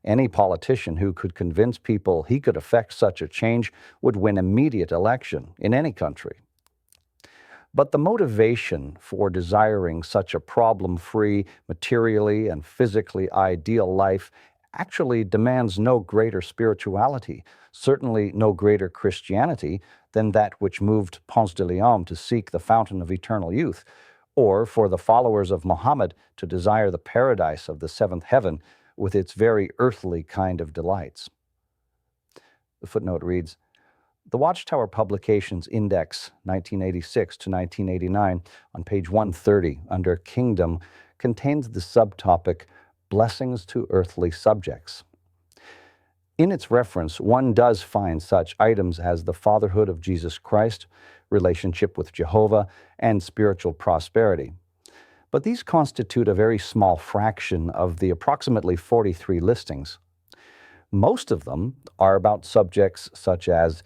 Any politician who could convince people he could effect such a change would win immediate election in any country. But the motivation for desiring such a problem-free, materially and physically ideal life actually demands no greater spirituality, certainly no greater Christianity than that which moved Ponce de Leon to seek the fountain of eternal youth, or for the followers of Muhammad to desire the paradise of the seventh heaven with its very earthly kind of delights. The footnote reads, "The Watchtower Publications Index 1986 to 1989 on page 130 under Kingdom contains the subtopic Blessings to Earthly Subjects. In its reference, one does find such items as the fatherhood of Jesus Christ, relationship with Jehovah, and spiritual prosperity. But these constitute a very small fraction of the approximately 43 listings. Most of them are about subjects such as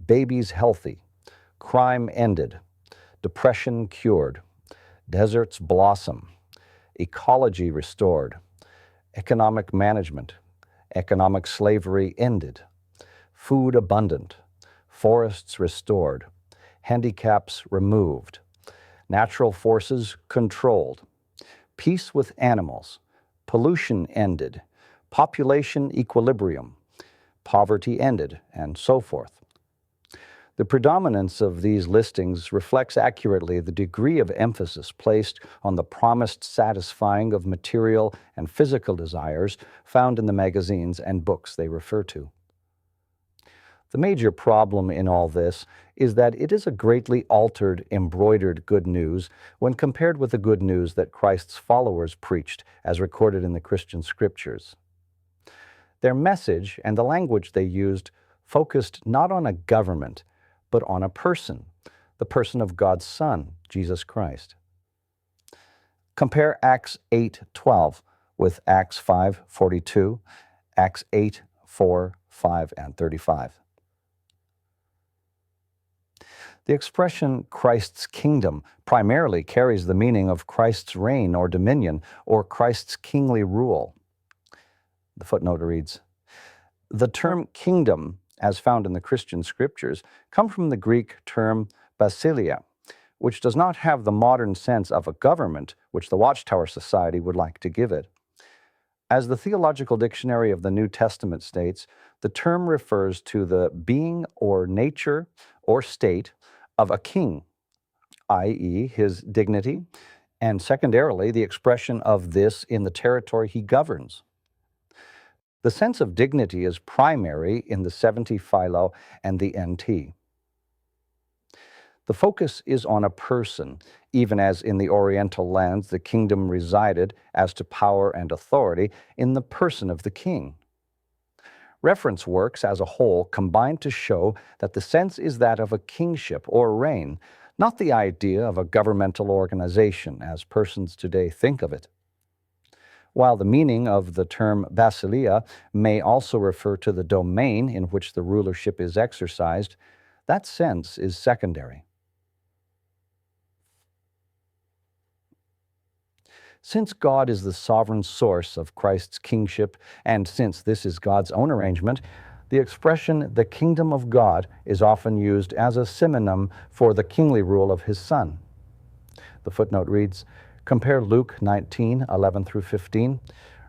babies healthy, crime ended, depression cured, deserts blossom, ecology restored, economic management, economic slavery ended, food abundant, forests restored, handicaps removed, natural forces controlled, peace with animals, pollution ended, population equilibrium, poverty ended, and so forth. The predominance of these listings reflects accurately the degree of emphasis placed on the promised satisfying of material and physical desires found in the magazines and books they refer to. The major problem in all this is that it is a greatly altered, embroidered good news when compared with the good news that Christ's followers preached as recorded in the Christian scriptures. Their message and the language they used focused not on a government, but on a person, the person of God's Son, Jesus Christ. Compare Acts 8:12 with Acts 5:42, Acts 8:4, 5, and 35. The expression Christ's kingdom primarily carries the meaning of Christ's reign or dominion or Christ's kingly rule. The footnote reads, "The term kingdom, as found in the Christian scriptures, come from the Greek term basileia, which does not have the modern sense of a government which the Watchtower Society would like to give it. As the Theological Dictionary of the New Testament states, the term refers to the being or nature or state of a king, i.e., his dignity, and secondarily, the expression of this in the territory he governs. The sense of dignity is primary in the 70 Philo and the NT. The focus is on a person, even as in the Oriental lands the kingdom resided as to power and authority in the person of the king. Reference works as a whole combine to show that the sense is that of a kingship or reign, not the idea of a governmental organization as persons today think of it. While the meaning of the term basileia may also refer to the domain in which the rulership is exercised, that sense is secondary. Since God is the sovereign source of Christ's kingship, and since this is God's own arrangement, the expression "the kingdom of God" is often used as a synonym for the kingly rule of his Son. The footnote reads, compare Luke 19:11-15,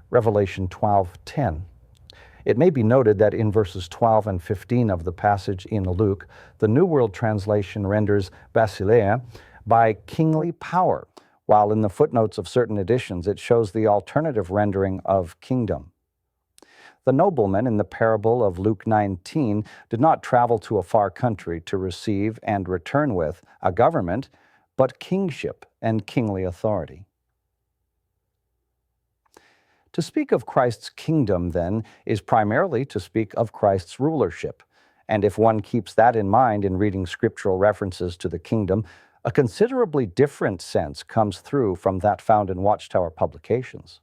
Revelation 12:10. It may be noted that in verses 12 and 15 of the passage in Luke, the New World Translation renders basileia by kingly power, while in the footnotes of certain editions it shows the alternative rendering of kingdom. The nobleman in the parable of Luke 19 did not travel to a far country to receive and return with a government, but kingship and kingly authority. To speak of Christ's kingdom, then, is primarily to speak of Christ's rulership, and if one keeps that in mind in reading scriptural references to the kingdom, a considerably different sense comes through from that found in Watchtower publications.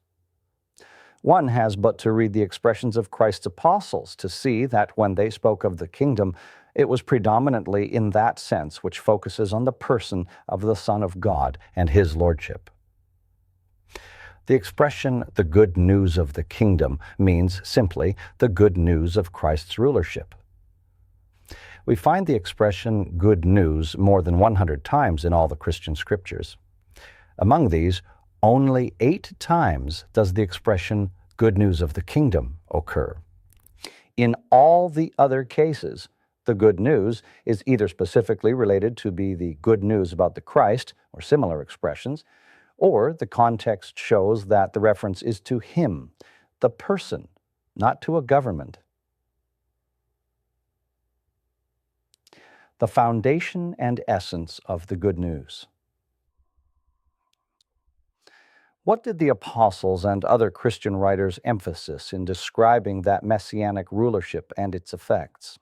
One has but to read the expressions of Christ's apostles to see that when they spoke of the kingdom, it was predominantly in that sense which focuses on the person of the Son of God and his lordship. The expression "the good news of the kingdom" means simply the good news of Christ's rulership. We find the expression "good news" more than 100 times in all the Christian scriptures. Among these, only 8 times does the expression "good news of the kingdom" occur. In all the other cases, the good news is either specifically related to be the good news about the Christ, or similar expressions, or the context shows that the reference is to him, the person, not to a government. The foundation and essence of the good news. What did the apostles and other Christian writers emphasize in describing that messianic rulership and its effects?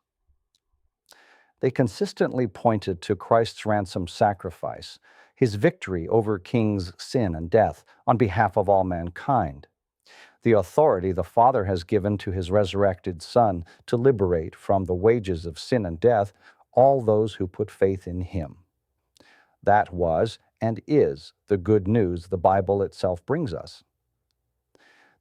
They consistently pointed to Christ's ransom sacrifice, his victory over kings' sin and death on behalf of all mankind, the authority the Father has given to his resurrected Son to liberate from the wages of sin and death all those who put faith in him. That was and is the good news the Bible itself brings us.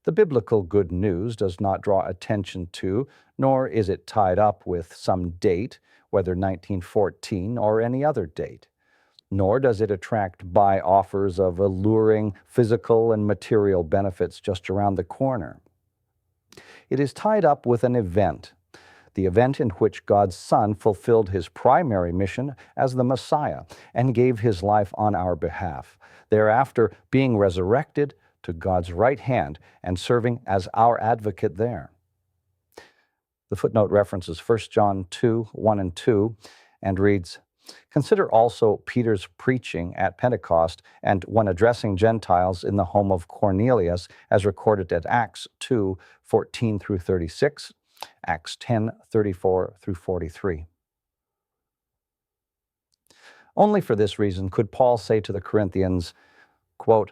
The biblical good news does not draw attention to, nor is it tied up with some date, whether 1914 or any other date, nor does it attract by offers of alluring physical and material benefits just around the corner. It is tied up with an event, the event in which God's Son fulfilled his primary mission as the Messiah and gave his life on our behalf, thereafter being resurrected to God's right hand and serving as our advocate there. The footnote references 1 John 2:1-2 and reads, "Consider also Peter's preaching at Pentecost and when addressing Gentiles in the home of Cornelius, as recorded at Acts 2:14-36, Acts 10:34-43. Only for this reason could Paul say to the Corinthians, quote,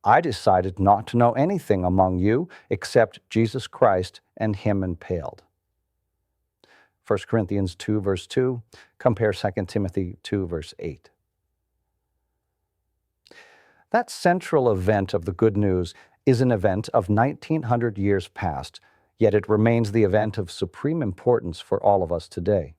"I decided not to know anything among you except Jesus Christ and him impaled." 1 Corinthians 2, verse 2, compare 2 Timothy 2, verse 8. That central event of the good news is an event of 1900 years past, yet it remains the event of supreme importance for all of us today.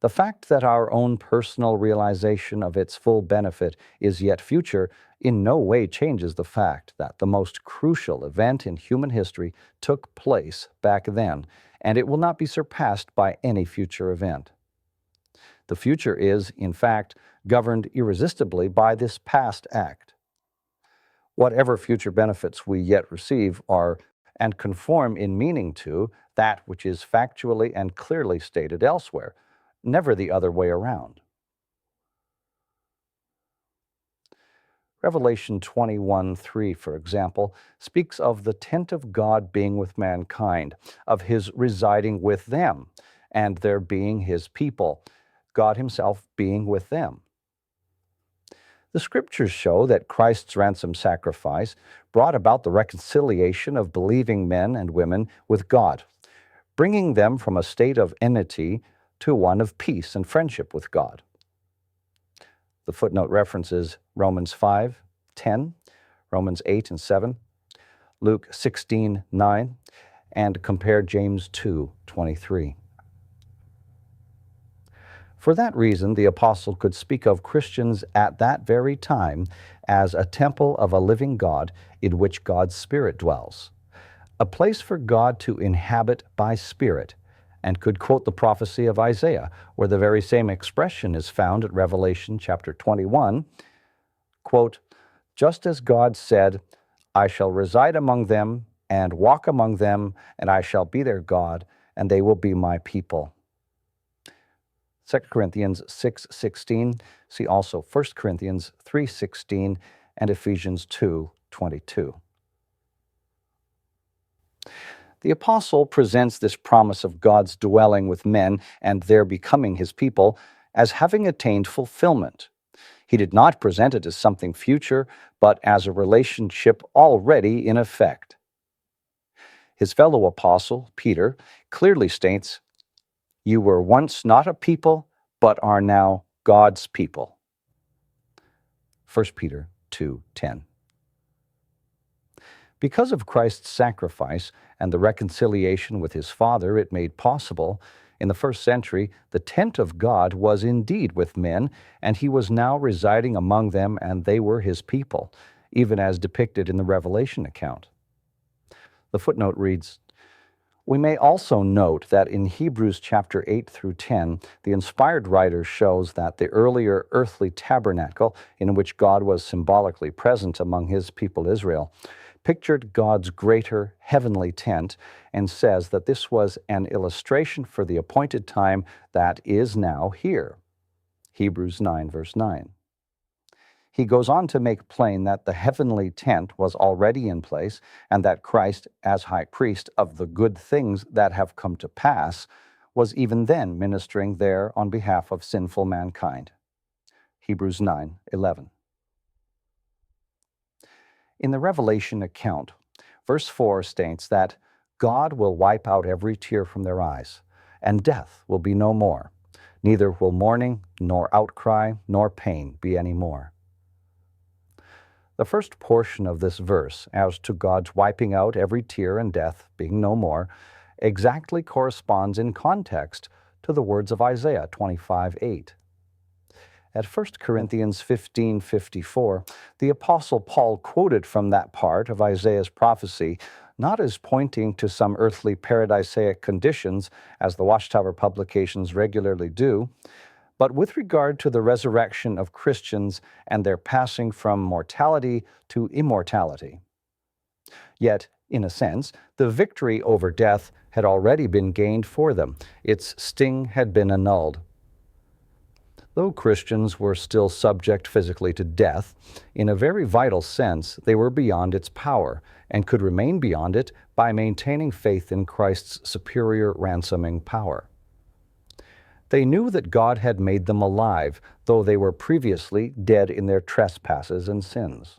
The fact that our own personal realization of its full benefit is yet future in no way changes the fact that the most crucial event in human history took place back then, and it will not be surpassed by any future event. The future is, in fact, governed irresistibly by this past act. Whatever future benefits we yet receive are and conform in meaning to that which is factually and clearly stated elsewhere, never the other way around. Revelation 21:3, for example, speaks of the tent of God being with mankind, of his residing with them, and their being his people, God himself being with them. The scriptures show that Christ's ransom sacrifice brought about the reconciliation of believing men and women with God, bringing them from a state of enmity to one of peace and friendship with God. The footnote references Romans 5:10, Romans 8:7, Luke 16:9, and compare James 2:23. For that reason, the apostle could speak of Christians at that very time as a temple of a living God in which God's Spirit dwells, a place for God to inhabit by Spirit, and could quote the prophecy of Isaiah, where the very same expression is found at Revelation chapter 21, quote, "Just as God said, I shall reside among them and walk among them, and I shall be their God, and they will be my people." 2 Corinthians 6:16, see also 1 Corinthians 3:16 and Ephesians 2:22. The apostle presents this promise of God's dwelling with men and their becoming his people as having attained fulfillment. He did not present it as something future, but as a relationship already in effect. His fellow apostle, Peter, clearly states, "You were once not a people, but are now God's people." 1 Peter 2:10. Because of Christ's sacrifice and the reconciliation with his Father it made possible, in the first century, the tent of God was indeed with men, and he was now residing among them, and they were his people, even as depicted in the Revelation account. The footnote reads, "We may also note that in Hebrews chapter 8 through 10, the inspired writer shows that the earlier earthly tabernacle, in which God was symbolically present among his people Israel, pictured God's greater heavenly tent, and says that this was an illustration for the appointed time that is now here." Hebrews 9, verse 9. He goes on to make plain that the heavenly tent was already in place, and that Christ, as high priest of the good things that have come to pass, was even then ministering there on behalf of sinful mankind. Hebrews 9:11. In the Revelation account, verse 4 states that God will wipe out every tear from their eyes, and death will be no more. Neither will mourning, nor outcry, nor pain be any more. The first portion of this verse, as to God's wiping out every tear and death being no more, exactly corresponds in context to the words of Isaiah 25:8. At 1 Corinthians 15:54, the Apostle Paul quoted from that part of Isaiah's prophecy, not as pointing to some earthly paradisaic conditions, as the Watchtower publications regularly do, but with regard to the resurrection of Christians and their passing from mortality to immortality. Yet, in a sense, the victory over death had already been gained for them. Its sting had been annulled. Though Christians were still subject physically to death, in a very vital sense, they were beyond its power and could remain beyond it by maintaining faith in Christ's superior ransoming power. They knew that God had made them alive, though they were previously dead in their trespasses and sins.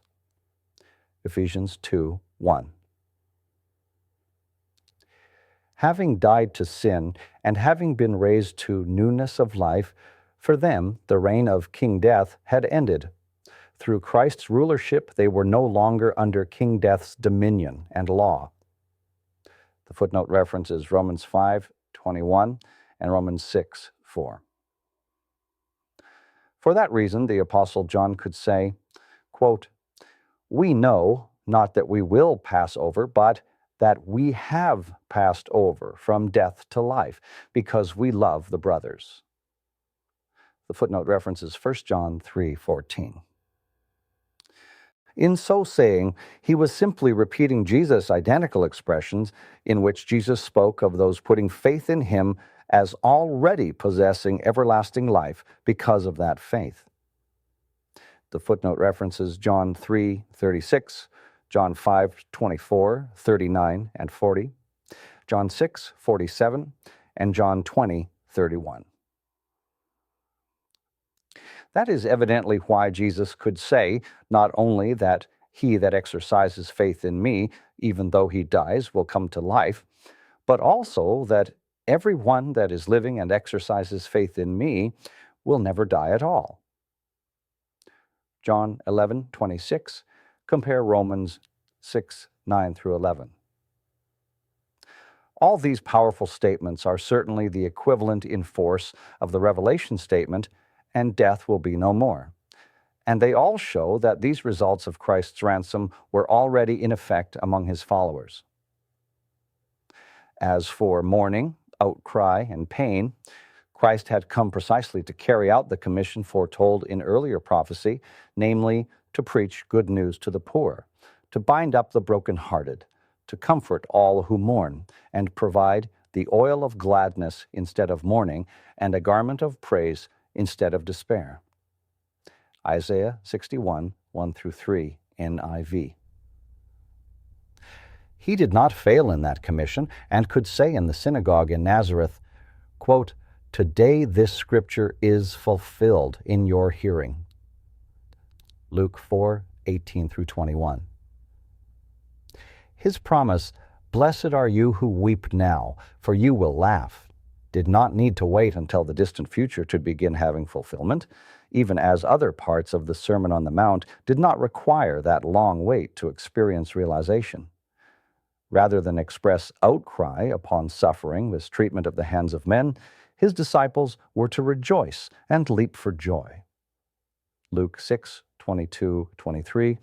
Ephesians 2:1. Having died to sin and having been raised to newness of life, for them the reign of King Death had ended. Through Christ's rulership, they were no longer under King Death's dominion and law. The footnote references Romans 5:21 and Romans 6:4. For that reason, the Apostle John could say, quote, "We know not that we will pass over, but that we have passed over from death to life, because we love the brothers." The footnote references 1 John 3:14. In so saying, he was simply repeating Jesus' identical expressions in which Jesus spoke of those putting faith in him as already possessing everlasting life because of that faith. The footnote references John 3:36, John 5:24, 39, and 40, John 6:47, and John 20:31. That is evidently why Jesus could say not only that he that exercises faith in me, even though he dies, will come to life, but also that every one that is living and exercises faith in me will never die at all. John 11:26, compare Romans 6:9 through 11. All these powerful statements are certainly the equivalent in force of the Revelation statement, and death will be no more. And they all show that these results of Christ's ransom were already in effect among his followers. As for mourning, outcry, and pain, Christ had come precisely to carry out the commission foretold in earlier prophecy, namely, to preach good news to the poor, to bind up the brokenhearted, to comfort all who mourn, and provide the oil of gladness instead of mourning, and a garment of praise instead of despair. Isaiah 61, 1 through 3, NIV. He did not fail in that commission, and could say in the synagogue in Nazareth, quote, "Today this scripture is fulfilled in your hearing." Luke 4:18 through 21. His promise, "Blessed are you who weep now, for you will laugh," did not need to wait until the distant future to begin having fulfillment, even as other parts of the Sermon on the Mount did not require that long wait to experience realization. Rather than express outcry upon suffering, mistreatment of the hands of men, his disciples were to rejoice and leap for joy. Luke 6:22, 23,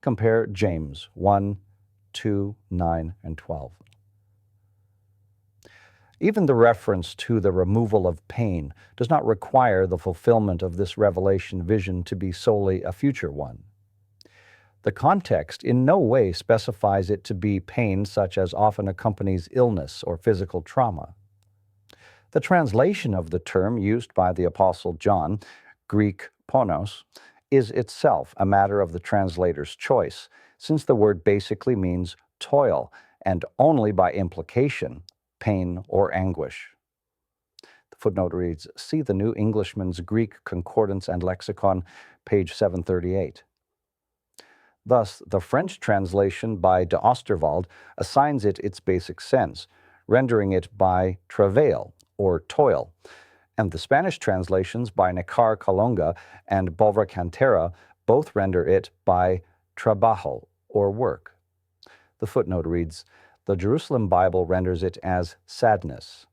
compare James 1, 2, 9, and 12. Even the reference to the removal of pain does not require the fulfillment of this revelation vision to be solely a future one. The context in no way specifies it to be pain such as often accompanies illness or physical trauma. The translation of the term used by the Apostle John, Greek ponos, is itself a matter of the translator's choice, since the word basically means toil, and only by implication, pain or anguish. The footnote reads, see the New Englishman's Greek Concordance and Lexicon, page 738. Thus, the French translation by de Oosterwald assigns it its basic sense, rendering it by travail, or toil, and the Spanish translations by Necar Colunga and Bovra Cantera both render it by trabajo, or work. The footnote reads, the Jerusalem Bible renders it as sadness.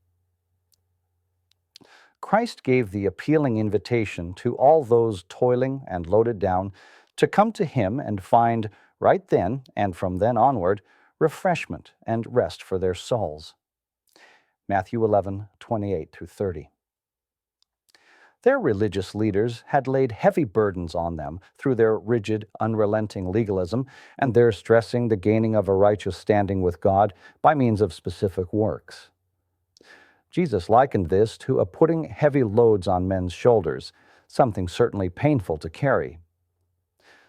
Christ gave the appealing invitation to all those toiling and loaded down to come to him and find, right then and from then onward, refreshment and rest for their souls. Matthew 11, 28 through 30. Their religious leaders had laid heavy burdens on them through their rigid, unrelenting legalism and their stressing the gaining of a righteous standing with God by means of specific works. Jesus likened this to a putting heavy loads on men's shoulders, something certainly painful to carry.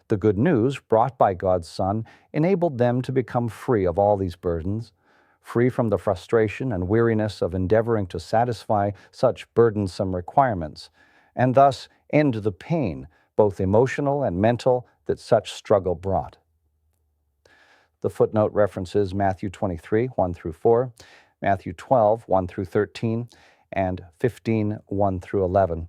The good news brought by God's Son enabled them to become free of all these burdens, free from the frustration and weariness of endeavoring to satisfy such burdensome requirements, and thus end the pain, both emotional and mental, that such struggle brought. The footnote references Matthew 23, 1 through 4, Matthew 12, 1 through 13, and 15, 1 through 11.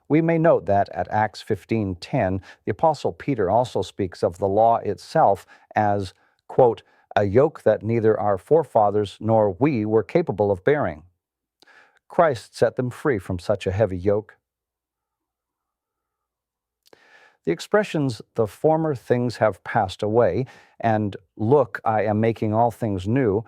We may note that at Acts 15:10, the Apostle Peter also speaks of the law itself as, quote, a yoke that neither our forefathers nor we were capable of bearing. Christ set them free from such a heavy yoke. The expressions, the former things have passed away, and look, I am making all things new,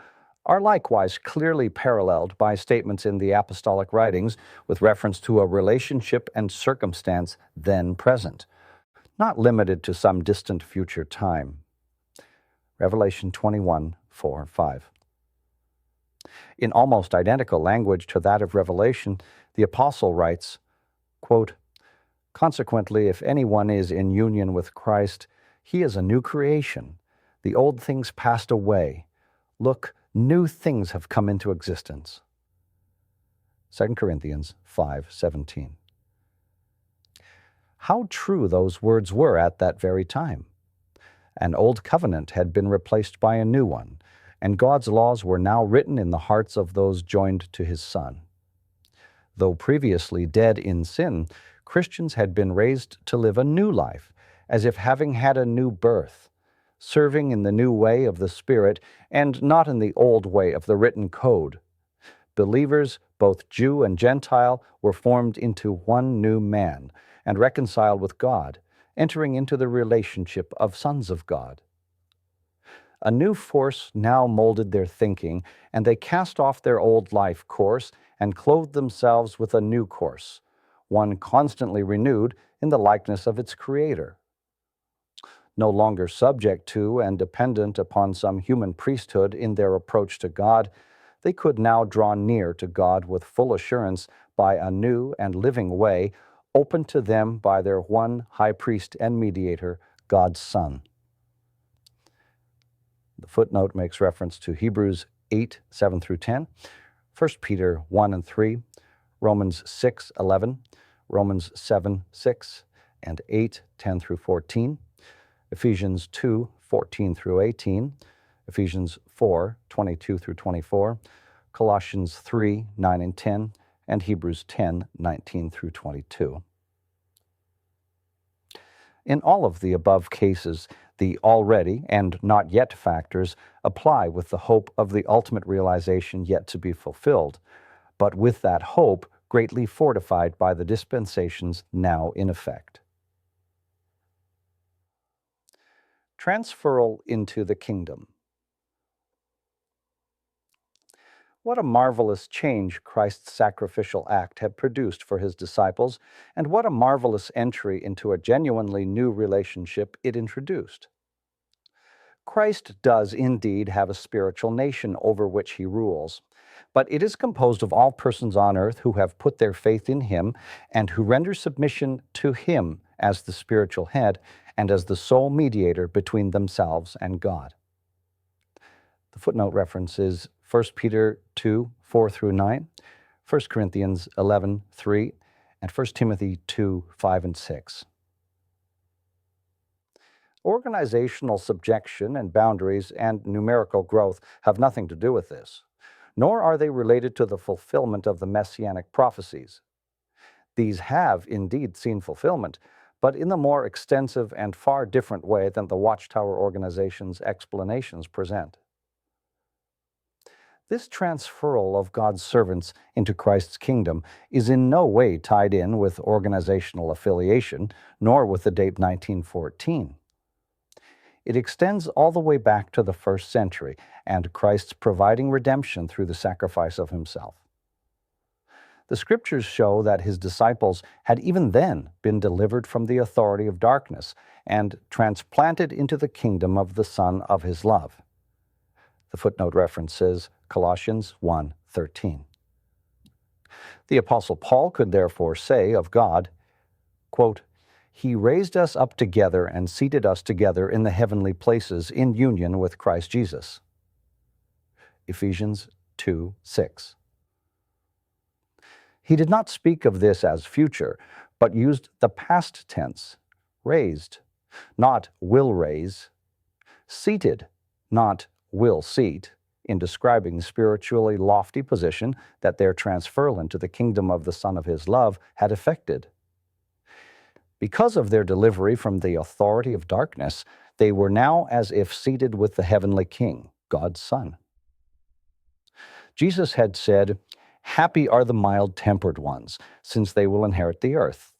are likewise clearly paralleled by statements in the apostolic writings with reference to a relationship and circumstance then present. not limited to some distant future time. Revelation 21, 4, 5. In almost identical language to that of Revelation, the apostle writes, quote, "Consequently, if anyone is in union with Christ, he is a new creation. The old things passed away. Look, new things have come into existence." 2 Corinthians 5:17. How true those words were at that very time. An old covenant had been replaced by a new one, and God's laws were now written in the hearts of those joined to His Son. Though previously dead in sin, Christians had been raised to live a new life, as if having had a new birth, serving in the new way of the Spirit and not in the old way of the written code. Believers, both Jew and Gentile, were formed into one new man and reconciled with God, entering into the relationship of sons of God. A new force now molded their thinking, and they cast off their old life course and clothed themselves with a new course, one constantly renewed in the likeness of its Creator. No longer subject to and dependent upon some human priesthood in their approach to God, they could now draw near to God with full assurance by a new and living way opened to them by their one high priest and mediator, God's Son. The footnote makes reference to Hebrews 8, 7 through 10, 1 Peter 1 and 3, Romans 6, 11, Romans 7, 6, and 8, 10 through 14, Ephesians 2, 14 through 18, Ephesians 4, 22 through 24, Colossians 3, 9 and 10, and Hebrews 10, 19 through 22. In all of the above cases, the already and not yet factors apply with the hope of the ultimate realization yet to be fulfilled, but with that hope greatly fortified by the dispensations now in effect. Transferal into the kingdom. What a marvelous change Christ's sacrificial act had produced for His disciples, and what a marvelous entry into a genuinely new relationship it introduced. Christ does indeed have a spiritual nation over which He rules, but it is composed of all persons on earth who have put their faith in Him and who render submission to Him as the spiritual head and as the sole mediator between themselves and God. The footnote references 1 Peter 2, 4 through 9, 1 Corinthians 11, 3, and 1 Timothy 2, 5 and 6. Organizational subjection and boundaries and numerical growth have nothing to do with this, nor are they related to the fulfillment of the messianic prophecies. These have indeed seen fulfillment, but in a more extensive and far different way than the Watchtower organization's explanations present. This transferal of God's servants into Christ's kingdom is in no way tied in with organizational affiliation, nor with the date 1914. It extends all the way back to the first century and Christ's providing redemption through the sacrifice of Himself. The Scriptures show that His disciples had even then been delivered from the authority of darkness and transplanted into the kingdom of the Son of His love. The footnote references Colossians 1:13. The Apostle Paul could therefore say of God, quote, "He raised us up together and seated us together in the heavenly places in union with Christ Jesus." Ephesians 2:6. He did not speak of this as future, but used the past tense, raised, not will raise, seated, not will seat, in describing the spiritually lofty position that their transferal into the kingdom of the Son of His love had effected. Because of their delivery from the authority of darkness, they were now as if seated with the heavenly King, God's Son. Jesus had said, "Happy are the mild-tempered ones, since they will inherit the earth.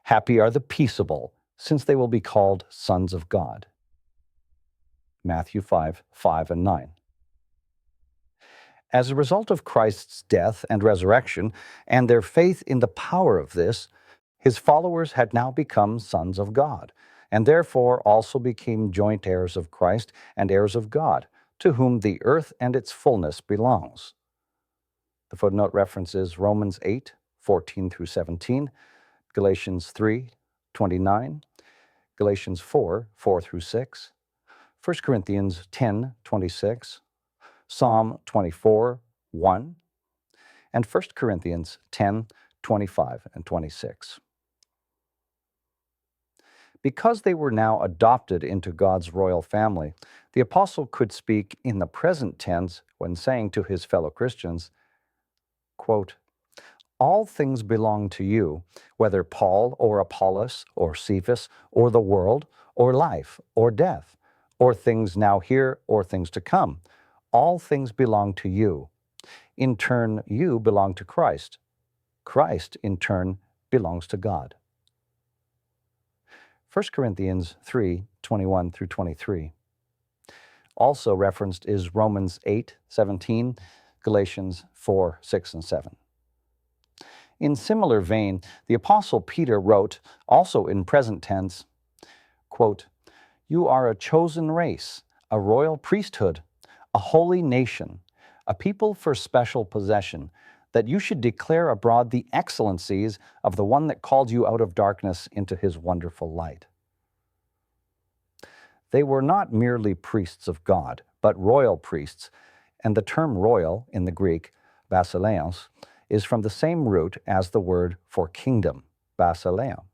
Happy are the peaceable, since they will be called sons of God." Matthew 5:5 and 9. As a result of Christ's death and resurrection, and their faith in the power of this, His followers had now become sons of God, and therefore also became joint heirs of Christ and heirs of God, to whom the earth and its fullness belongs. The footnote references Romans 8:14 through 17, Galatians 3:29, Galatians 4:4 through 6, 1 Corinthians 10:26, Psalm 24:1, and 1 Corinthians 10:25 and 26. Because they were now adopted into God's royal family, the apostle could speak in the present tense when saying to his fellow Christians, quote, "All things belong to you, whether Paul or Apollos or Cephas or the world or life or death, or things now here or things to come. All things belong to you. In turn, you belong to Christ. Christ, in turn, belongs to God." 1 Corinthians 3:21 through 23. Also referenced is Romans 8:17, Galatians 4:6 and 7. In similar vein, the Apostle Peter wrote, also in present tense, quote, "You are a chosen race, a royal priesthood, a holy nation, a people for special possession, that you should declare abroad the excellencies of the one that called you out of darkness into his wonderful light." They were not merely priests of God, but royal priests, and the term royal in the Greek, basileos, is from the same root as the word for kingdom, basileia.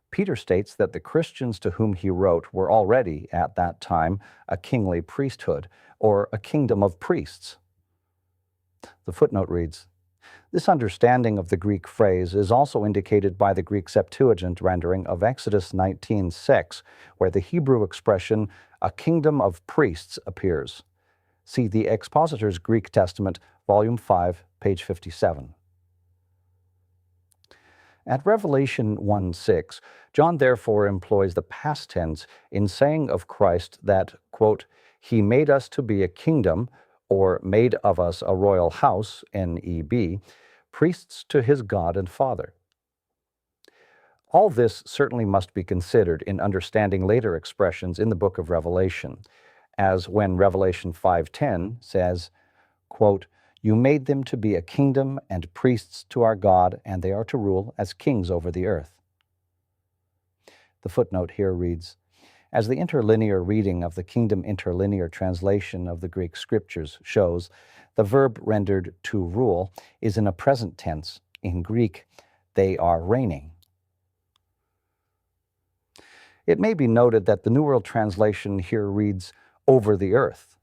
Peter states that the Christians to whom he wrote were already, at that time, a kingly priesthood, or a kingdom of priests. The footnote reads, "This understanding of the Greek phrase is also indicated by the Greek Septuagint rendering of Exodus 19:6, where the Hebrew expression, a kingdom of priests, appears. See the Expositor's Greek Testament, Volume 5, page 57. At Revelation 1:6, John therefore employs the past tense in saying of Christ that, quote, "He made us to be a kingdom," or "made of us a royal house," NEB, priests to his God and Father. All this certainly must be considered in understanding later expressions in the book of Revelation, as when Revelation 5:10 says, quote, "You made them to be a kingdom and priests to our God, and they are to rule as kings over the earth." The footnote here reads, "As the interlinear reading of the Kingdom Interlinear translation of the Greek Scriptures shows, the verb rendered to rule is in a present tense. In Greek, they are reigning." It may be noted that the New World Translation here reads, "over the earth."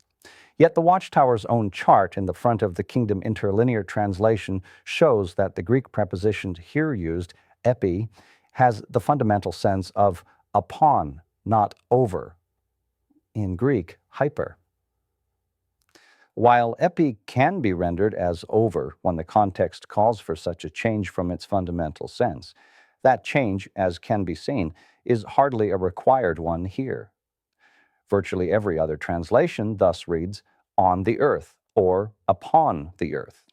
Yet the Watchtower's own chart in the front of the Kingdom Interlinear translation shows that the Greek preposition here used, epi, has the fundamental sense of upon, not over. In Greek, hyper. While epi can be rendered as over when the context calls for such a change from its fundamental sense, that change, as can be seen, is hardly a required one here. Virtually every other translation thus reads, "on the earth," or "upon the earth."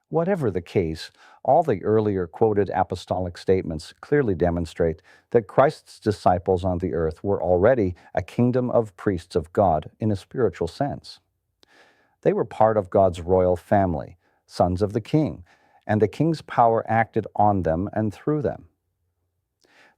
Whatever the case, all the earlier quoted apostolic statements clearly demonstrate that Christ's disciples on the earth were already a kingdom of priests of God in a spiritual sense. They were part of God's royal family, sons of the King, and the King's power acted on them and through them.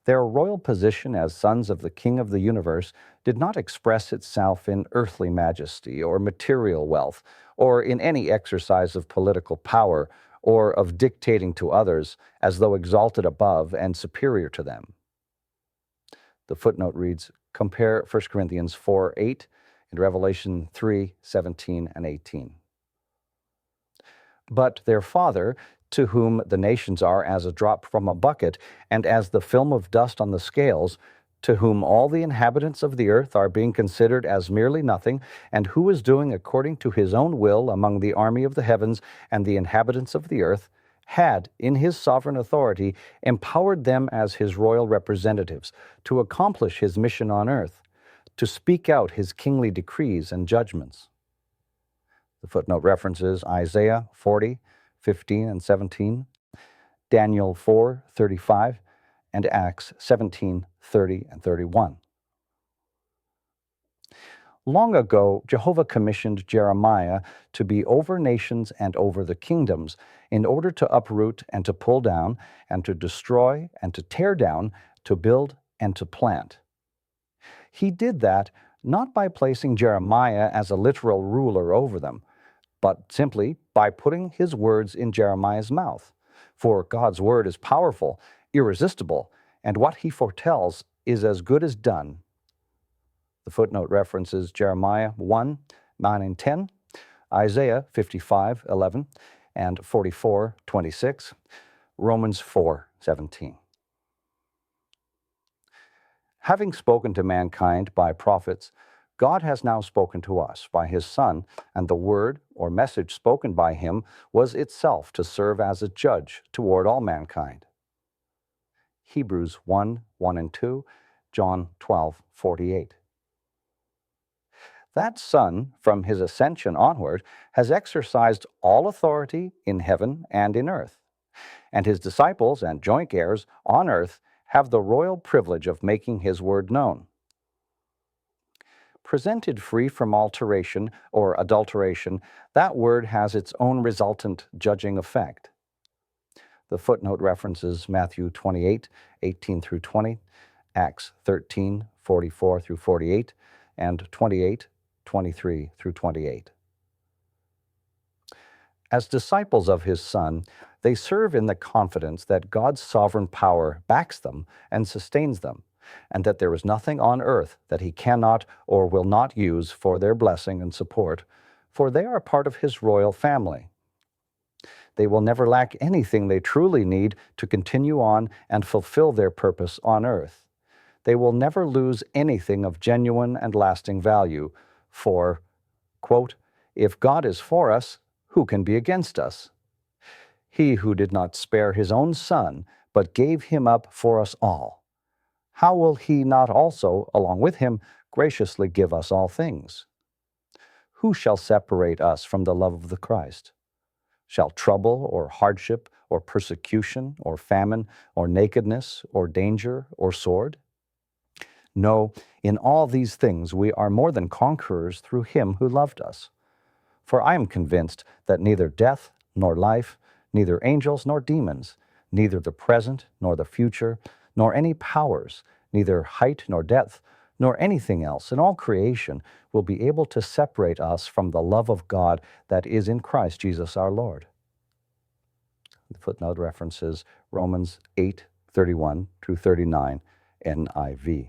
Their royal position as sons of the King of the universe did not express itself in earthly majesty or material wealth, or in any exercise of political power, or of dictating to others as though exalted above and superior to them. The footnote reads, compare 1 Corinthians 4:8 and Revelation 3:17 and 18. But their Father, to whom the nations are as a drop from a bucket, and as the film of dust on the scales, to whom all the inhabitants of the earth are being considered as merely nothing, and who is doing according to his own will among the army of the heavens and the inhabitants of the earth, had, in his sovereign authority, empowered them as his royal representatives to accomplish his mission on earth, to speak out his kingly decrees and judgments. The footnote references Isaiah 40:15 and 17, Daniel 4:35, and Acts 17:30 and 31. Long ago, Jehovah commissioned Jeremiah to be over nations and over the kingdoms in order to uproot and to pull down and to destroy and to tear down, to build and to plant. He did that not by placing Jeremiah as a literal ruler over them, but simply by putting his words in Jeremiah's mouth. For God's word is powerful, irresistible, and what he foretells is as good as done. The footnote references Jeremiah 1, 9 and 10, Isaiah 55, 11, and 44, 26, Romans 4, 17. Having spoken to mankind by prophets, God has now spoken to us by his Son, and the word or message spoken by him was itself to serve as a judge toward all mankind. Hebrews 1, 1 and 2, John 12, 48. That Son, from his ascension onward, has exercised all authority in heaven and in earth, and his disciples and joint heirs on earth have the royal privilege of making his word known. Presented free from alteration or adulteration, that word has its own resultant judging effect. The footnote references Matthew 28, 18 through 20, Acts 13, 44 through 48, and 28, 23 through 28. As disciples of his Son, they serve in the confidence that God's sovereign power backs them and sustains them, and that there is nothing on earth that he cannot or will not use for their blessing and support, for they are part of his royal family. They will never lack anything they truly need to continue on and fulfill their purpose on earth. They will never lose anything of genuine and lasting value, for, quote, if God is for us, who can be against us? He who did not spare his own Son, but gave him up for us all, how will he not also, along with him, graciously give us all things? Who shall separate us from the love of the Christ? Shall trouble or hardship or persecution or famine or nakedness or danger or sword? No, in all these things we are more than conquerors through him who loved us. For I am convinced that neither death nor life, neither angels nor demons, neither the present nor the future, nor any powers, neither height nor depth, nor anything else in all creation will be able to separate us from the love of God that is in Christ Jesus our Lord. The footnote references Romans 8, 31 through 39, NIV.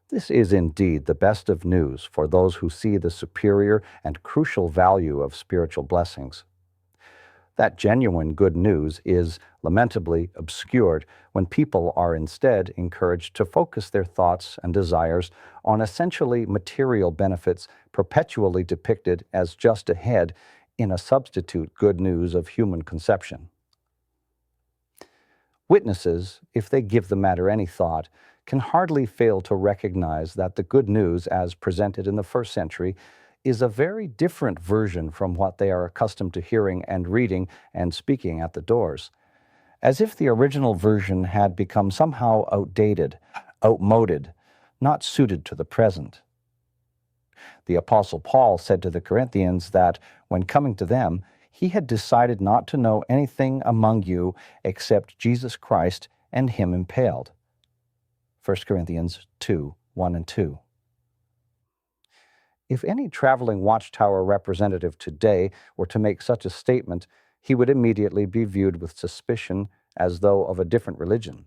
This is indeed the best of news for those who see the superior and crucial value of spiritual blessings. That genuine good news is lamentably obscured when people are instead encouraged to focus their thoughts and desires on essentially material benefits perpetually depicted as just ahead in a substitute good news of human conception. Witnesses, if they give the matter any thought, can hardly fail to recognize that the good news as presented in the first century is a very different version from what they are accustomed to hearing and reading and speaking at the doors, as if the original version had become somehow outdated, outmoded, not suited to the present. The Apostle Paul said to the Corinthians that, when coming to them, he had decided not to know anything among you except Jesus Christ and him impaled. 1 Corinthians 2, 1 and 2. If any traveling watchtower representative today were to make such a statement, he would immediately be viewed with suspicion as though of a different religion.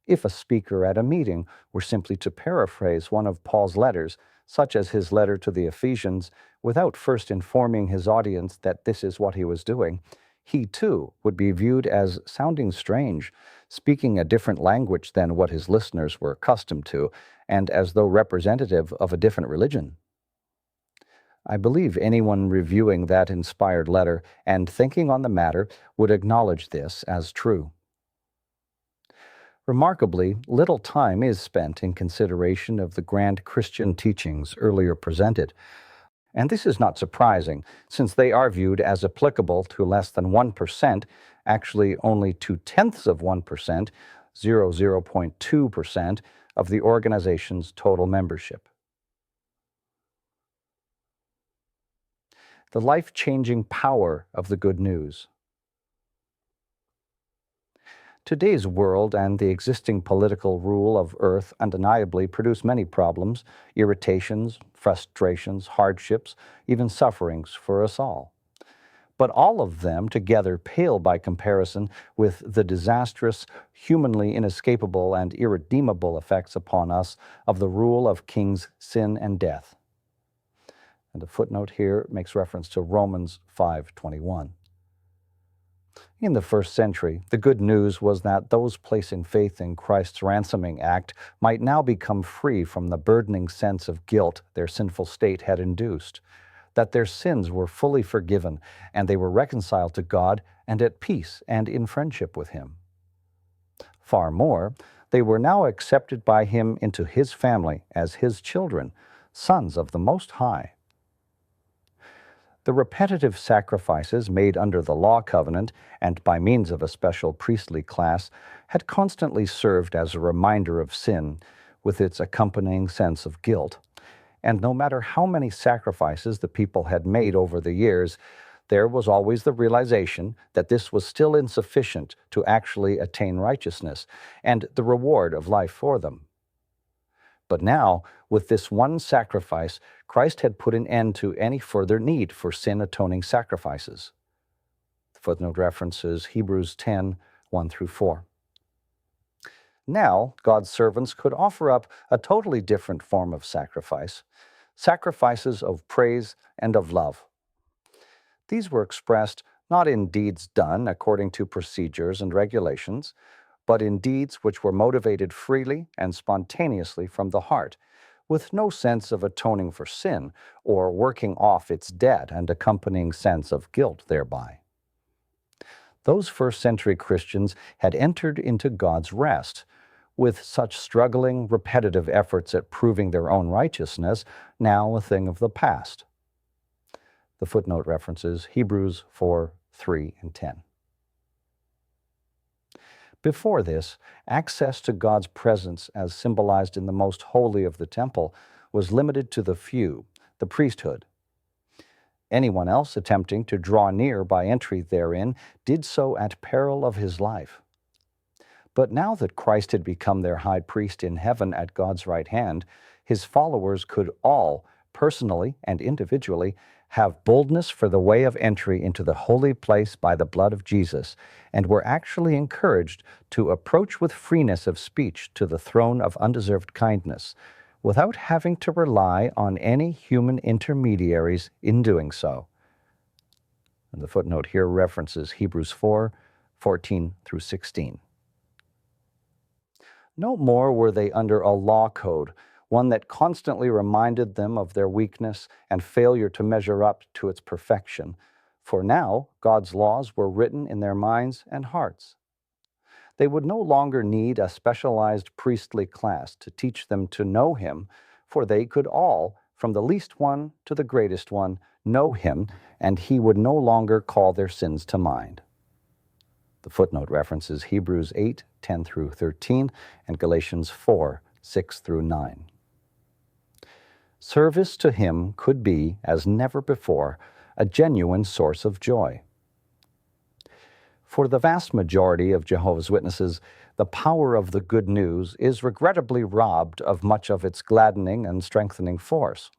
If a speaker at a meeting were simply to paraphrase one of Paul's letters, such as his letter to the Ephesians, without first informing his audience that this is what he was doing, he too would be viewed as sounding strange, speaking a different language than what his listeners were accustomed to, and as though representative of a different religion. I believe anyone reviewing that inspired letter and thinking on the matter would acknowledge this as true. Remarkably, little time is spent in consideration of the grand Christian teachings earlier presented, And this is not surprising, since they are viewed as applicable to less than 1%, actually only 0.2%, 0.2% of the organization's total membership. The life-changing power of the good news. Today's world and the existing political rule of earth undeniably produce many problems, irritations, frustrations, hardships, even sufferings for us all. But all of them together pale by comparison with the disastrous, humanly inescapable, and irredeemable effects upon us of the rule of kings, sin, and death. And a footnote here makes reference to Romans 5:21. In the first century, the good news was that those placing faith in Christ's ransoming act might now become free from the burdening sense of guilt their sinful state had induced, that their sins were fully forgiven, and they were reconciled to God and at peace and in friendship with Him. Far more, they were now accepted by Him into His family as His children, sons of the Most High. The repetitive sacrifices made under the law covenant and by means of a special priestly class had constantly served as a reminder of sin, with its accompanying sense of guilt. And no matter how many sacrifices the people had made over the years, there was always the realization that this was still insufficient to actually attain righteousness and the reward of life for them. But now, with this one sacrifice, Christ had put an end to any further need for sin-atoning sacrifices. The footnote references Hebrews 10:1-4. Now, God's servants could offer up a totally different form of sacrifice, sacrifices of praise and of love. These were expressed not in deeds done according to procedures and regulations, but in deeds which were motivated freely and spontaneously from the heart, with no sense of atoning for sin or working off its debt and accompanying sense of guilt thereby. Those first-century Christians had entered into God's rest, with such struggling, repetitive efforts at proving their own righteousness now a thing of the past. The footnote references Hebrews 4:3-10. Before this, access to God's presence as symbolized in the most holy of the temple was limited to the few, the priesthood. Anyone else attempting to draw near by entry therein did so at peril of his life. But now that Christ had become their high priest in heaven at God's right hand, His followers could all, personally and individually, have boldness for the way of entry into the holy place by the blood of Jesus, and were actually encouraged to approach with freeness of speech to the throne of undeserved kindness, without having to rely on any human intermediaries in doing so. And the footnote here references Hebrews 4:14-16. No more were they under a law code, one that constantly reminded them of their weakness and failure to measure up to its perfection, for now God's laws were written in their minds and hearts. They would no longer need a specialized priestly class to teach them to know Him, for they could all, from the least one to the greatest one, know Him, and He would no longer call their sins to mind. The footnote references Hebrews 8:10-13 and Galatians 4:6-9. Service to Him could be, as never before, a genuine source of joy. For the vast majority of Jehovah's Witnesses, the power of the good news is regrettably robbed of much of its gladdening and strengthening force.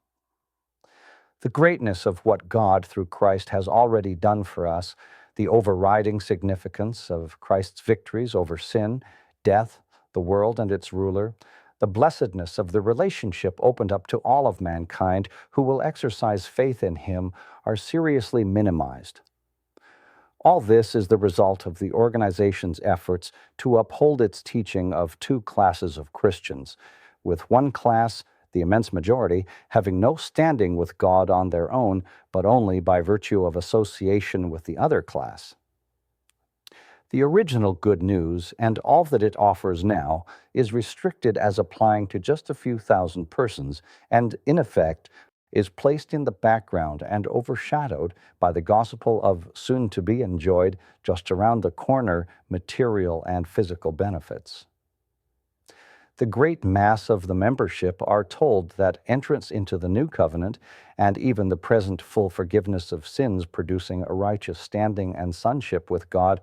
The greatness of what God through Christ has already done for us, the overriding significance of Christ's victories over sin, death, the world and its ruler, the blessedness of the relationship opened up to all of mankind who will exercise faith in Him are seriously minimized. All this is the result of the organization's efforts to uphold its teaching of two classes of Christians, with one class, the immense majority, having no standing with God on their own, but only by virtue of association with the other class. The original good news, and all that it offers now, is restricted as applying to just a few thousand persons, and, in effect, is placed in the background and overshadowed by the gospel of soon to be enjoyed just around the corner material and physical benefits. The great mass of the membership are told that entrance into the new covenant and even the present full forgiveness of sins producing a righteous standing and sonship with God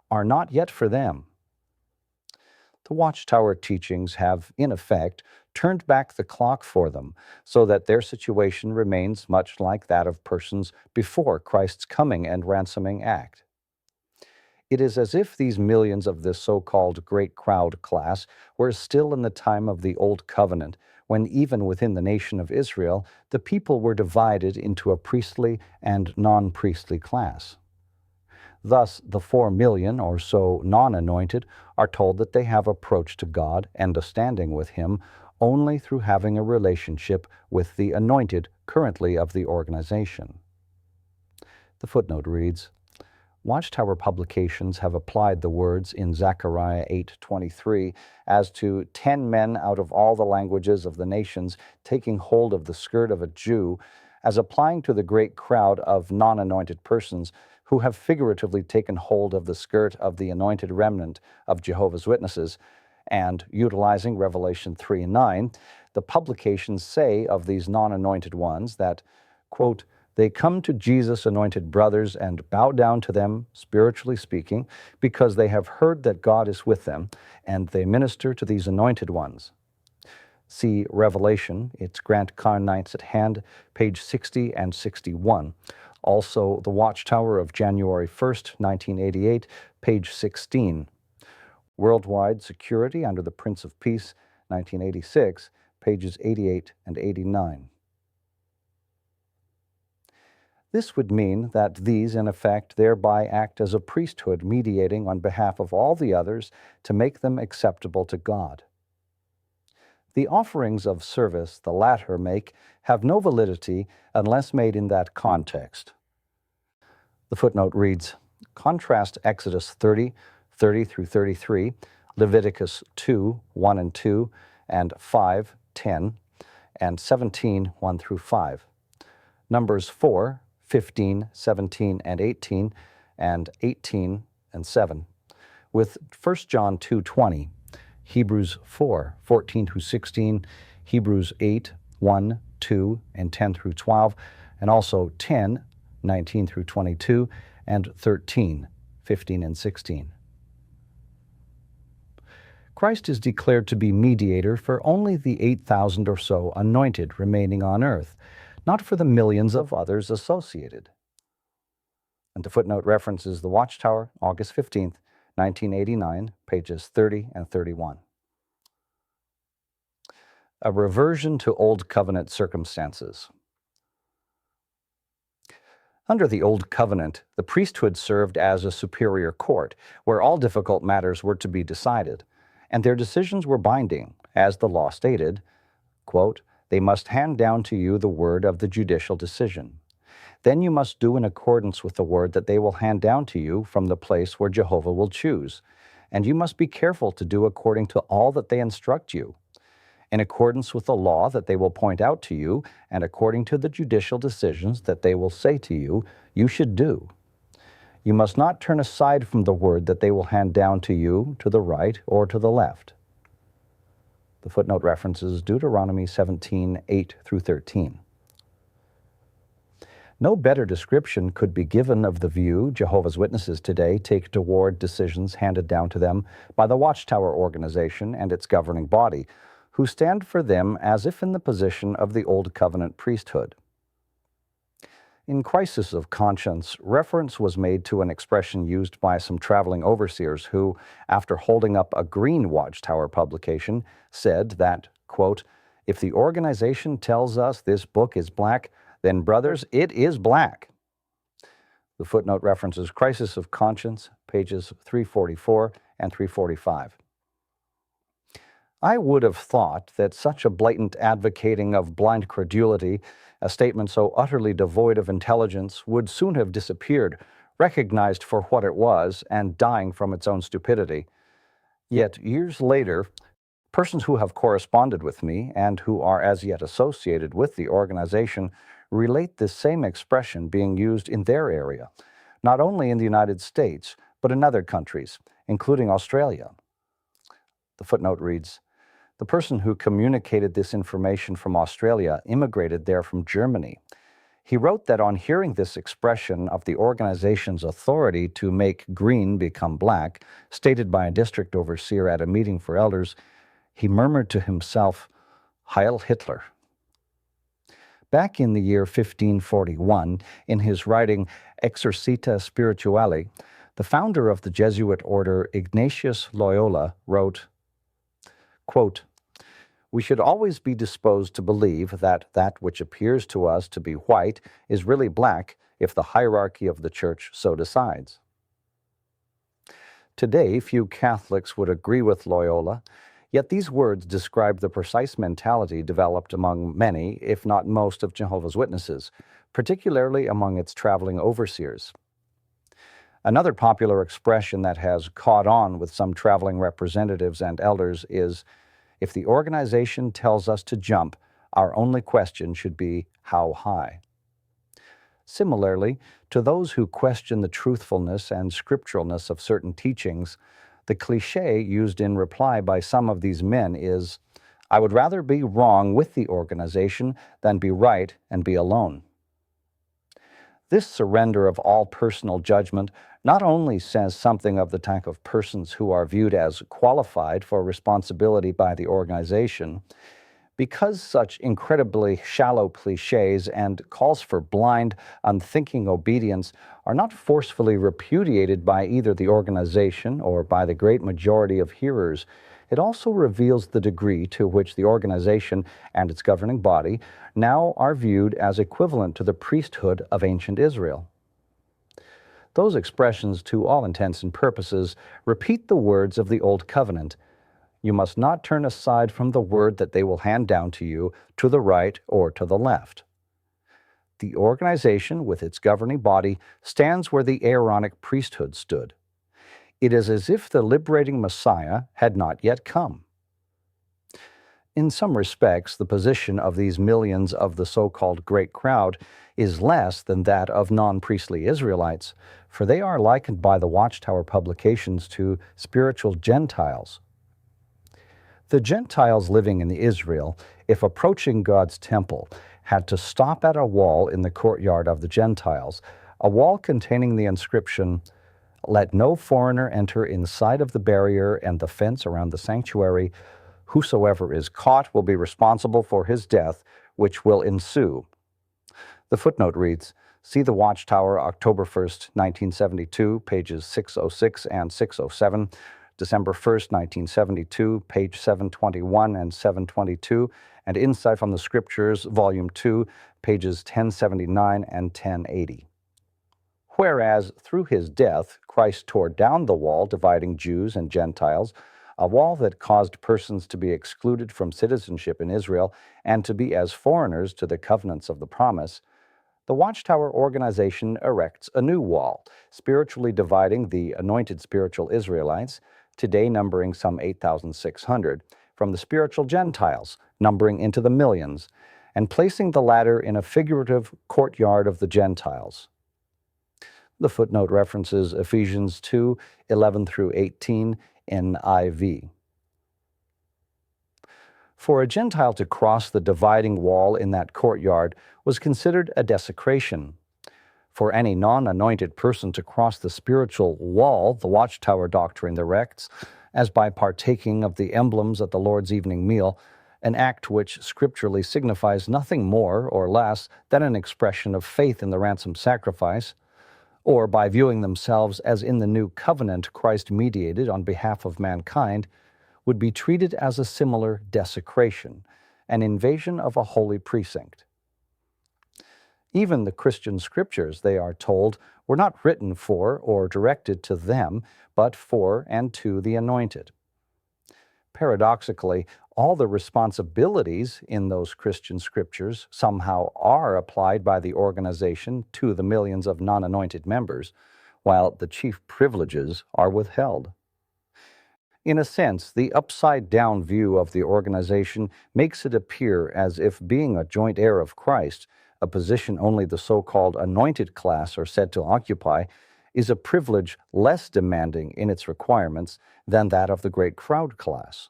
are not yet for them. The Watchtower teachings have, in effect, turned back the clock for them so that their situation remains much like that of persons before Christ's coming and ransoming act. It is as if these millions of this so-called great crowd class were still in the time of the Old Covenant, when even within the nation of Israel, the people were divided into a priestly and non-priestly class. Thus, the 4 million or so non-anointed are told that they have approach to God and a standing with Him only through having a relationship with the anointed currently of the organization. The footnote reads, Watchtower publications have applied the words in Zechariah 8:23 as to 10 men out of all the languages of the nations taking hold of the skirt of a Jew as applying to the great crowd of non-anointed persons who have figuratively taken hold of the skirt of the anointed remnant of Jehovah's Witnesses, and utilizing Revelation 3:9, the publications say of these non-anointed ones that, quote, they come to Jesus' anointed brothers and bow down to them, spiritually speaking, because they have heard that God is with them, and they minister to these anointed ones. See Revelation, its Grant Carnites at hand, page 60 and 61. Also, The Watchtower of January 1st, 1988, page 16. Worldwide Security under the Prince of Peace, 1986, pages 88 and 89. This would mean that these, in effect, thereby act as a priesthood mediating on behalf of all the others to make them acceptable to God. The offerings of service the latter make have no validity unless made in that context. The footnote reads, contrast Exodus 30 through 33, Leviticus 2, 1 and 2, and 5, 10, and 17, 1 through 5. Numbers 4, 15, 17, and 18, and 18 and 7, with 1 John 2:20, Hebrews 4, 14 through 16, Hebrews 8, 1, 2, and 10 through 12, and also 10, 19 through 22, and 13, 15 and 16. Christ is declared to be mediator for only the 8,000 or so anointed remaining on earth, not for the millions of others associated. And the footnote references The Watchtower, August 15th, 1989, pages 30 and 31. A reversion to Old Covenant circumstances. Under the Old Covenant, the priesthood served as a superior court, where all difficult matters were to be decided, and their decisions were binding, as the law stated, quote, they must hand down to you the word of the judicial decision. Then you must do in accordance with the word that they will hand down to you from the place where Jehovah will choose, and you must be careful to do according to all that they instruct you, in accordance with the law that they will point out to you, and according to the judicial decisions that they will say to you, you should do. You must not turn aside from the word that they will hand down to you to the right or to the left. The footnote references Deuteronomy 17, 8 through 13. No better description could be given of the view Jehovah's Witnesses today take toward decisions handed down to them by the Watchtower organization and its governing body, who stand for them as if in the position of the Old Covenant priesthood. In Crisis of Conscience, reference was made to an expression used by some traveling overseers who, after holding up a green Watchtower publication, said that, quote, if the organization tells us this book is black, then, brothers, it is black. The footnote references Crisis of Conscience, pages 344 and 345. I would have thought that such a blatant advocating of blind credulity, a statement so utterly devoid of intelligence, would soon have disappeared, recognized for what it was, and dying from its own stupidity. Yet years later, Persons who have corresponded with me and who are as yet associated with the organization relate this same expression being used in their area, not only in the United States, but in other countries, including Australia. The footnote reads, "The person who communicated this information from Australia immigrated there from Germany. He wrote that on hearing this expression of the organization's authority to make green become black, stated by a district overseer at a meeting for elders, he murmured to himself, 'Heil Hitler.'" Back in the year 1541, in his writing Exercita Spirituali, the founder of the Jesuit order, Ignatius Loyola, wrote, quote, "We should always be disposed to believe that that which appears to us to be white is really black if the hierarchy of the Church so decides." Today, few Catholics would agree with Loyola, yet these words describe the precise mentality developed among many, if not most, of Jehovah's Witnesses, particularly among its traveling overseers. Another popular expression that has caught on with some traveling representatives and elders is, "If the organization tells us to jump, our only question should be, how high?" Similarly, to those who question the truthfulness and scripturalness of certain teachings, the cliché used in reply by some of these men is, "I would rather be wrong with the organization than be right and be alone." This surrender of all personal judgment not only says something of the type of persons who are viewed as qualified for responsibility by the organization, because such incredibly shallow cliches and calls for blind, unthinking obedience are not forcefully repudiated by either the organization or by the great majority of hearers, it also reveals the degree to which the organization and its governing body now are viewed as equivalent to the priesthood of ancient Israel. Those expressions, to all intents and purposes, repeat the words of the Old Covenant. You must not turn aside from the word that they will hand down to you to the right or to the left. The organization, with its governing body, stands where the Aaronic priesthood stood. It is as if the liberating Messiah had not yet come. In some respects, the position of these millions of the so-called great crowd is less than that of non-priestly Israelites, for they are likened by the Watchtower publications to spiritual Gentiles. The Gentiles living in Israel, if approaching God's temple, had to stop at a wall in the courtyard of the Gentiles, a wall containing the inscription, "Let no foreigner enter inside of the barrier and the fence around the sanctuary. Whosoever is caught will be responsible for his death, which will ensue." The footnote reads, "See the Watchtower, October 1st, 1972, pages 606 and 607, December 1st, 1972, page 721 and 722, and Insight from the Scriptures, Volume 2, pages 1079 and 1080. Whereas through his death, Christ tore down the wall dividing Jews and Gentiles, a wall that caused persons to be excluded from citizenship in Israel and to be as foreigners to the covenants of the promise, the Watchtower organization erects a new wall, spiritually dividing the anointed spiritual Israelites, today numbering some 8,600, from the spiritual Gentiles, numbering into the millions, and placing the latter in a figurative courtyard of the Gentiles. The footnote references Ephesians 2, 11 through 18 NIV. For a Gentile to cross the dividing wall in that courtyard was considered a desecration. For any non-anointed person to cross the spiritual wall, the Watchtower doctrine directs, as by partaking of the emblems at the Lord's evening meal, an act which scripturally signifies nothing more or less than an expression of faith in the ransom sacrifice, or by viewing themselves as in the new covenant Christ mediated on behalf of mankind, would be treated as a similar desecration, an invasion of a holy precinct. Even the Christian scriptures, they are told, were not written for or directed to them, but for and to the anointed. Paradoxically, all the responsibilities in those Christian scriptures somehow are applied by the organization to the millions of non-anointed members, while the chief privileges are withheld. In a sense, the upside-down view of the organization makes it appear as if being a joint heir of Christ, a position only the so-called anointed class are said to occupy, is a privilege less demanding in its requirements than that of the great crowd class.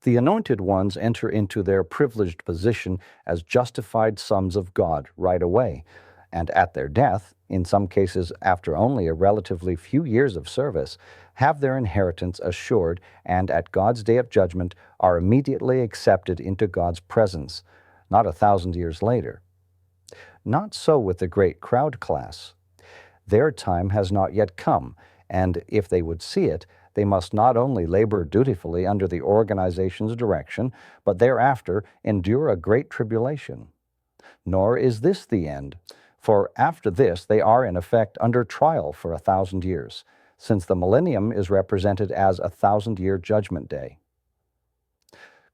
The anointed ones enter into their privileged position as justified sons of God right away, and at their death, in some cases after only a relatively few years of service, have their inheritance assured and at God's day of judgment are immediately accepted into God's presence, not 1,000 years later. Not so with the great crowd class. Their time has not yet come, and if they would see it, they must not only labor dutifully under the organization's direction, but thereafter endure a great tribulation. Nor is this the end, for after this they are in effect under trial for 1,000 years, since the millennium is represented as a 1,000-year judgment day.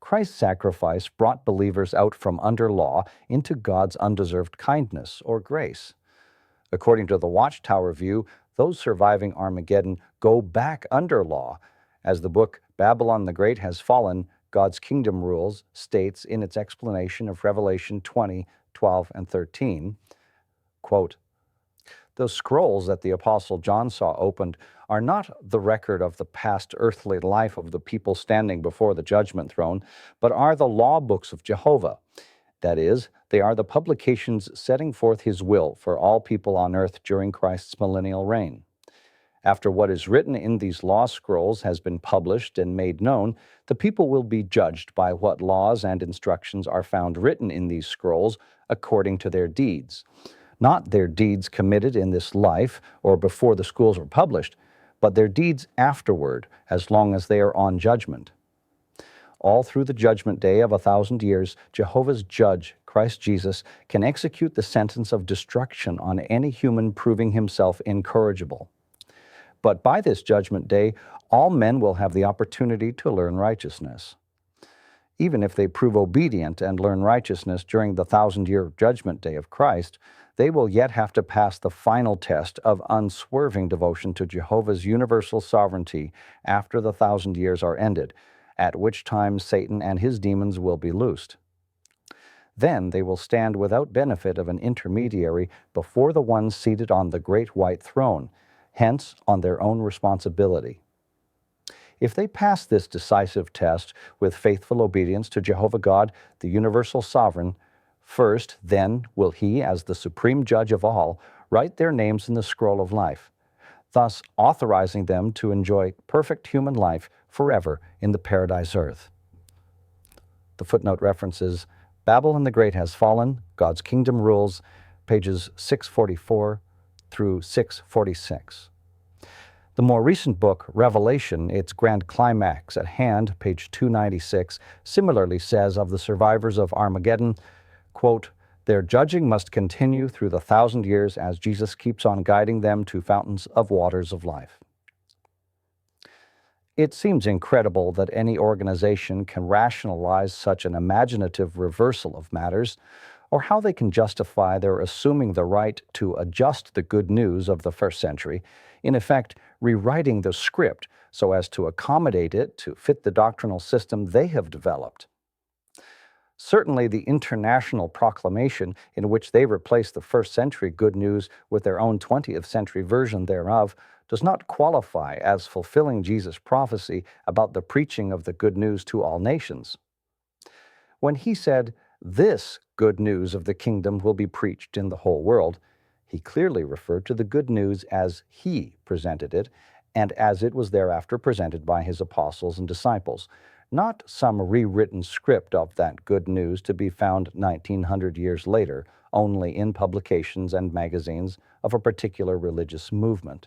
Christ's sacrifice brought believers out from under law into God's undeserved kindness or grace. According to the Watchtower view, those surviving Armageddon go back under law, as the book Babylon the Great Has Fallen, God's Kingdom Rules states in its explanation of Revelation 20:12 and 13, quote, "The scrolls that the Apostle John saw opened are not the record of the past earthly life of the people standing before the judgment throne, but are the law books of Jehovah. That is, they are the publications setting forth his will for all people on earth during Christ's millennial reign. After what is written in these law scrolls has been published and made known, the people will be judged by what laws and instructions are found written in these scrolls according to their deeds. Not their deeds committed in this life or before the scrolls were published, but their deeds afterward, as long as they are on judgment. All through the judgment day of 1,000 years, Jehovah's judge, Christ Jesus, can execute the sentence of destruction on any human proving himself incorrigible. But by this judgment day, all men will have the opportunity to learn righteousness. Even if they prove obedient and learn righteousness during the 1,000-year judgment day of Christ, they will yet have to pass the final test of unswerving devotion to Jehovah's universal sovereignty after the 1,000 years are ended, at which time Satan and his demons will be loosed. Then they will stand without benefit of an intermediary before the one seated on the great white throne, hence on their own responsibility. If they pass this decisive test with faithful obedience to Jehovah God, the universal sovereign, first, then, will he, as the supreme judge of all, write their names in the scroll of life, thus authorizing them to enjoy perfect human life forever in the paradise earth. The footnote references Babylon the Great Has Fallen, God's Kingdom Rules, pages 644 through 646. The more recent book, Revelation, its grand climax at hand, page 296, similarly says of the survivors of Armageddon, quote, "Their judging must continue through the 1,000 years as Jesus keeps on guiding them to fountains of waters of life." It seems incredible that any organization can rationalize such an imaginative reversal of matters, or how they can justify their assuming the right to adjust the good news of the first century, in effect rewriting the script so as to accommodate it to fit the doctrinal system they have developed. Certainly the international proclamation in which they replace the first century good news with their own 20th century version thereof does not qualify as fulfilling Jesus' prophecy about the preaching of the good news to all nations. When he said, "This good news of the kingdom will be preached in the whole world," he clearly referred to the good news as he presented it, and as it was thereafter presented by his apostles and disciples, not some rewritten script of that good news to be found 1,900 years later only in publications and magazines of a particular religious movement.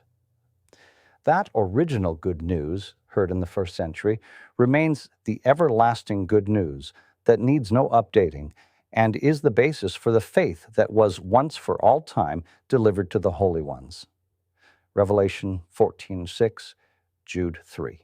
That original good news, heard in the first century, remains the everlasting good news that needs no updating and is the basis for the faith that was once for all time delivered to the holy ones. Revelation 14:6, Jude 3.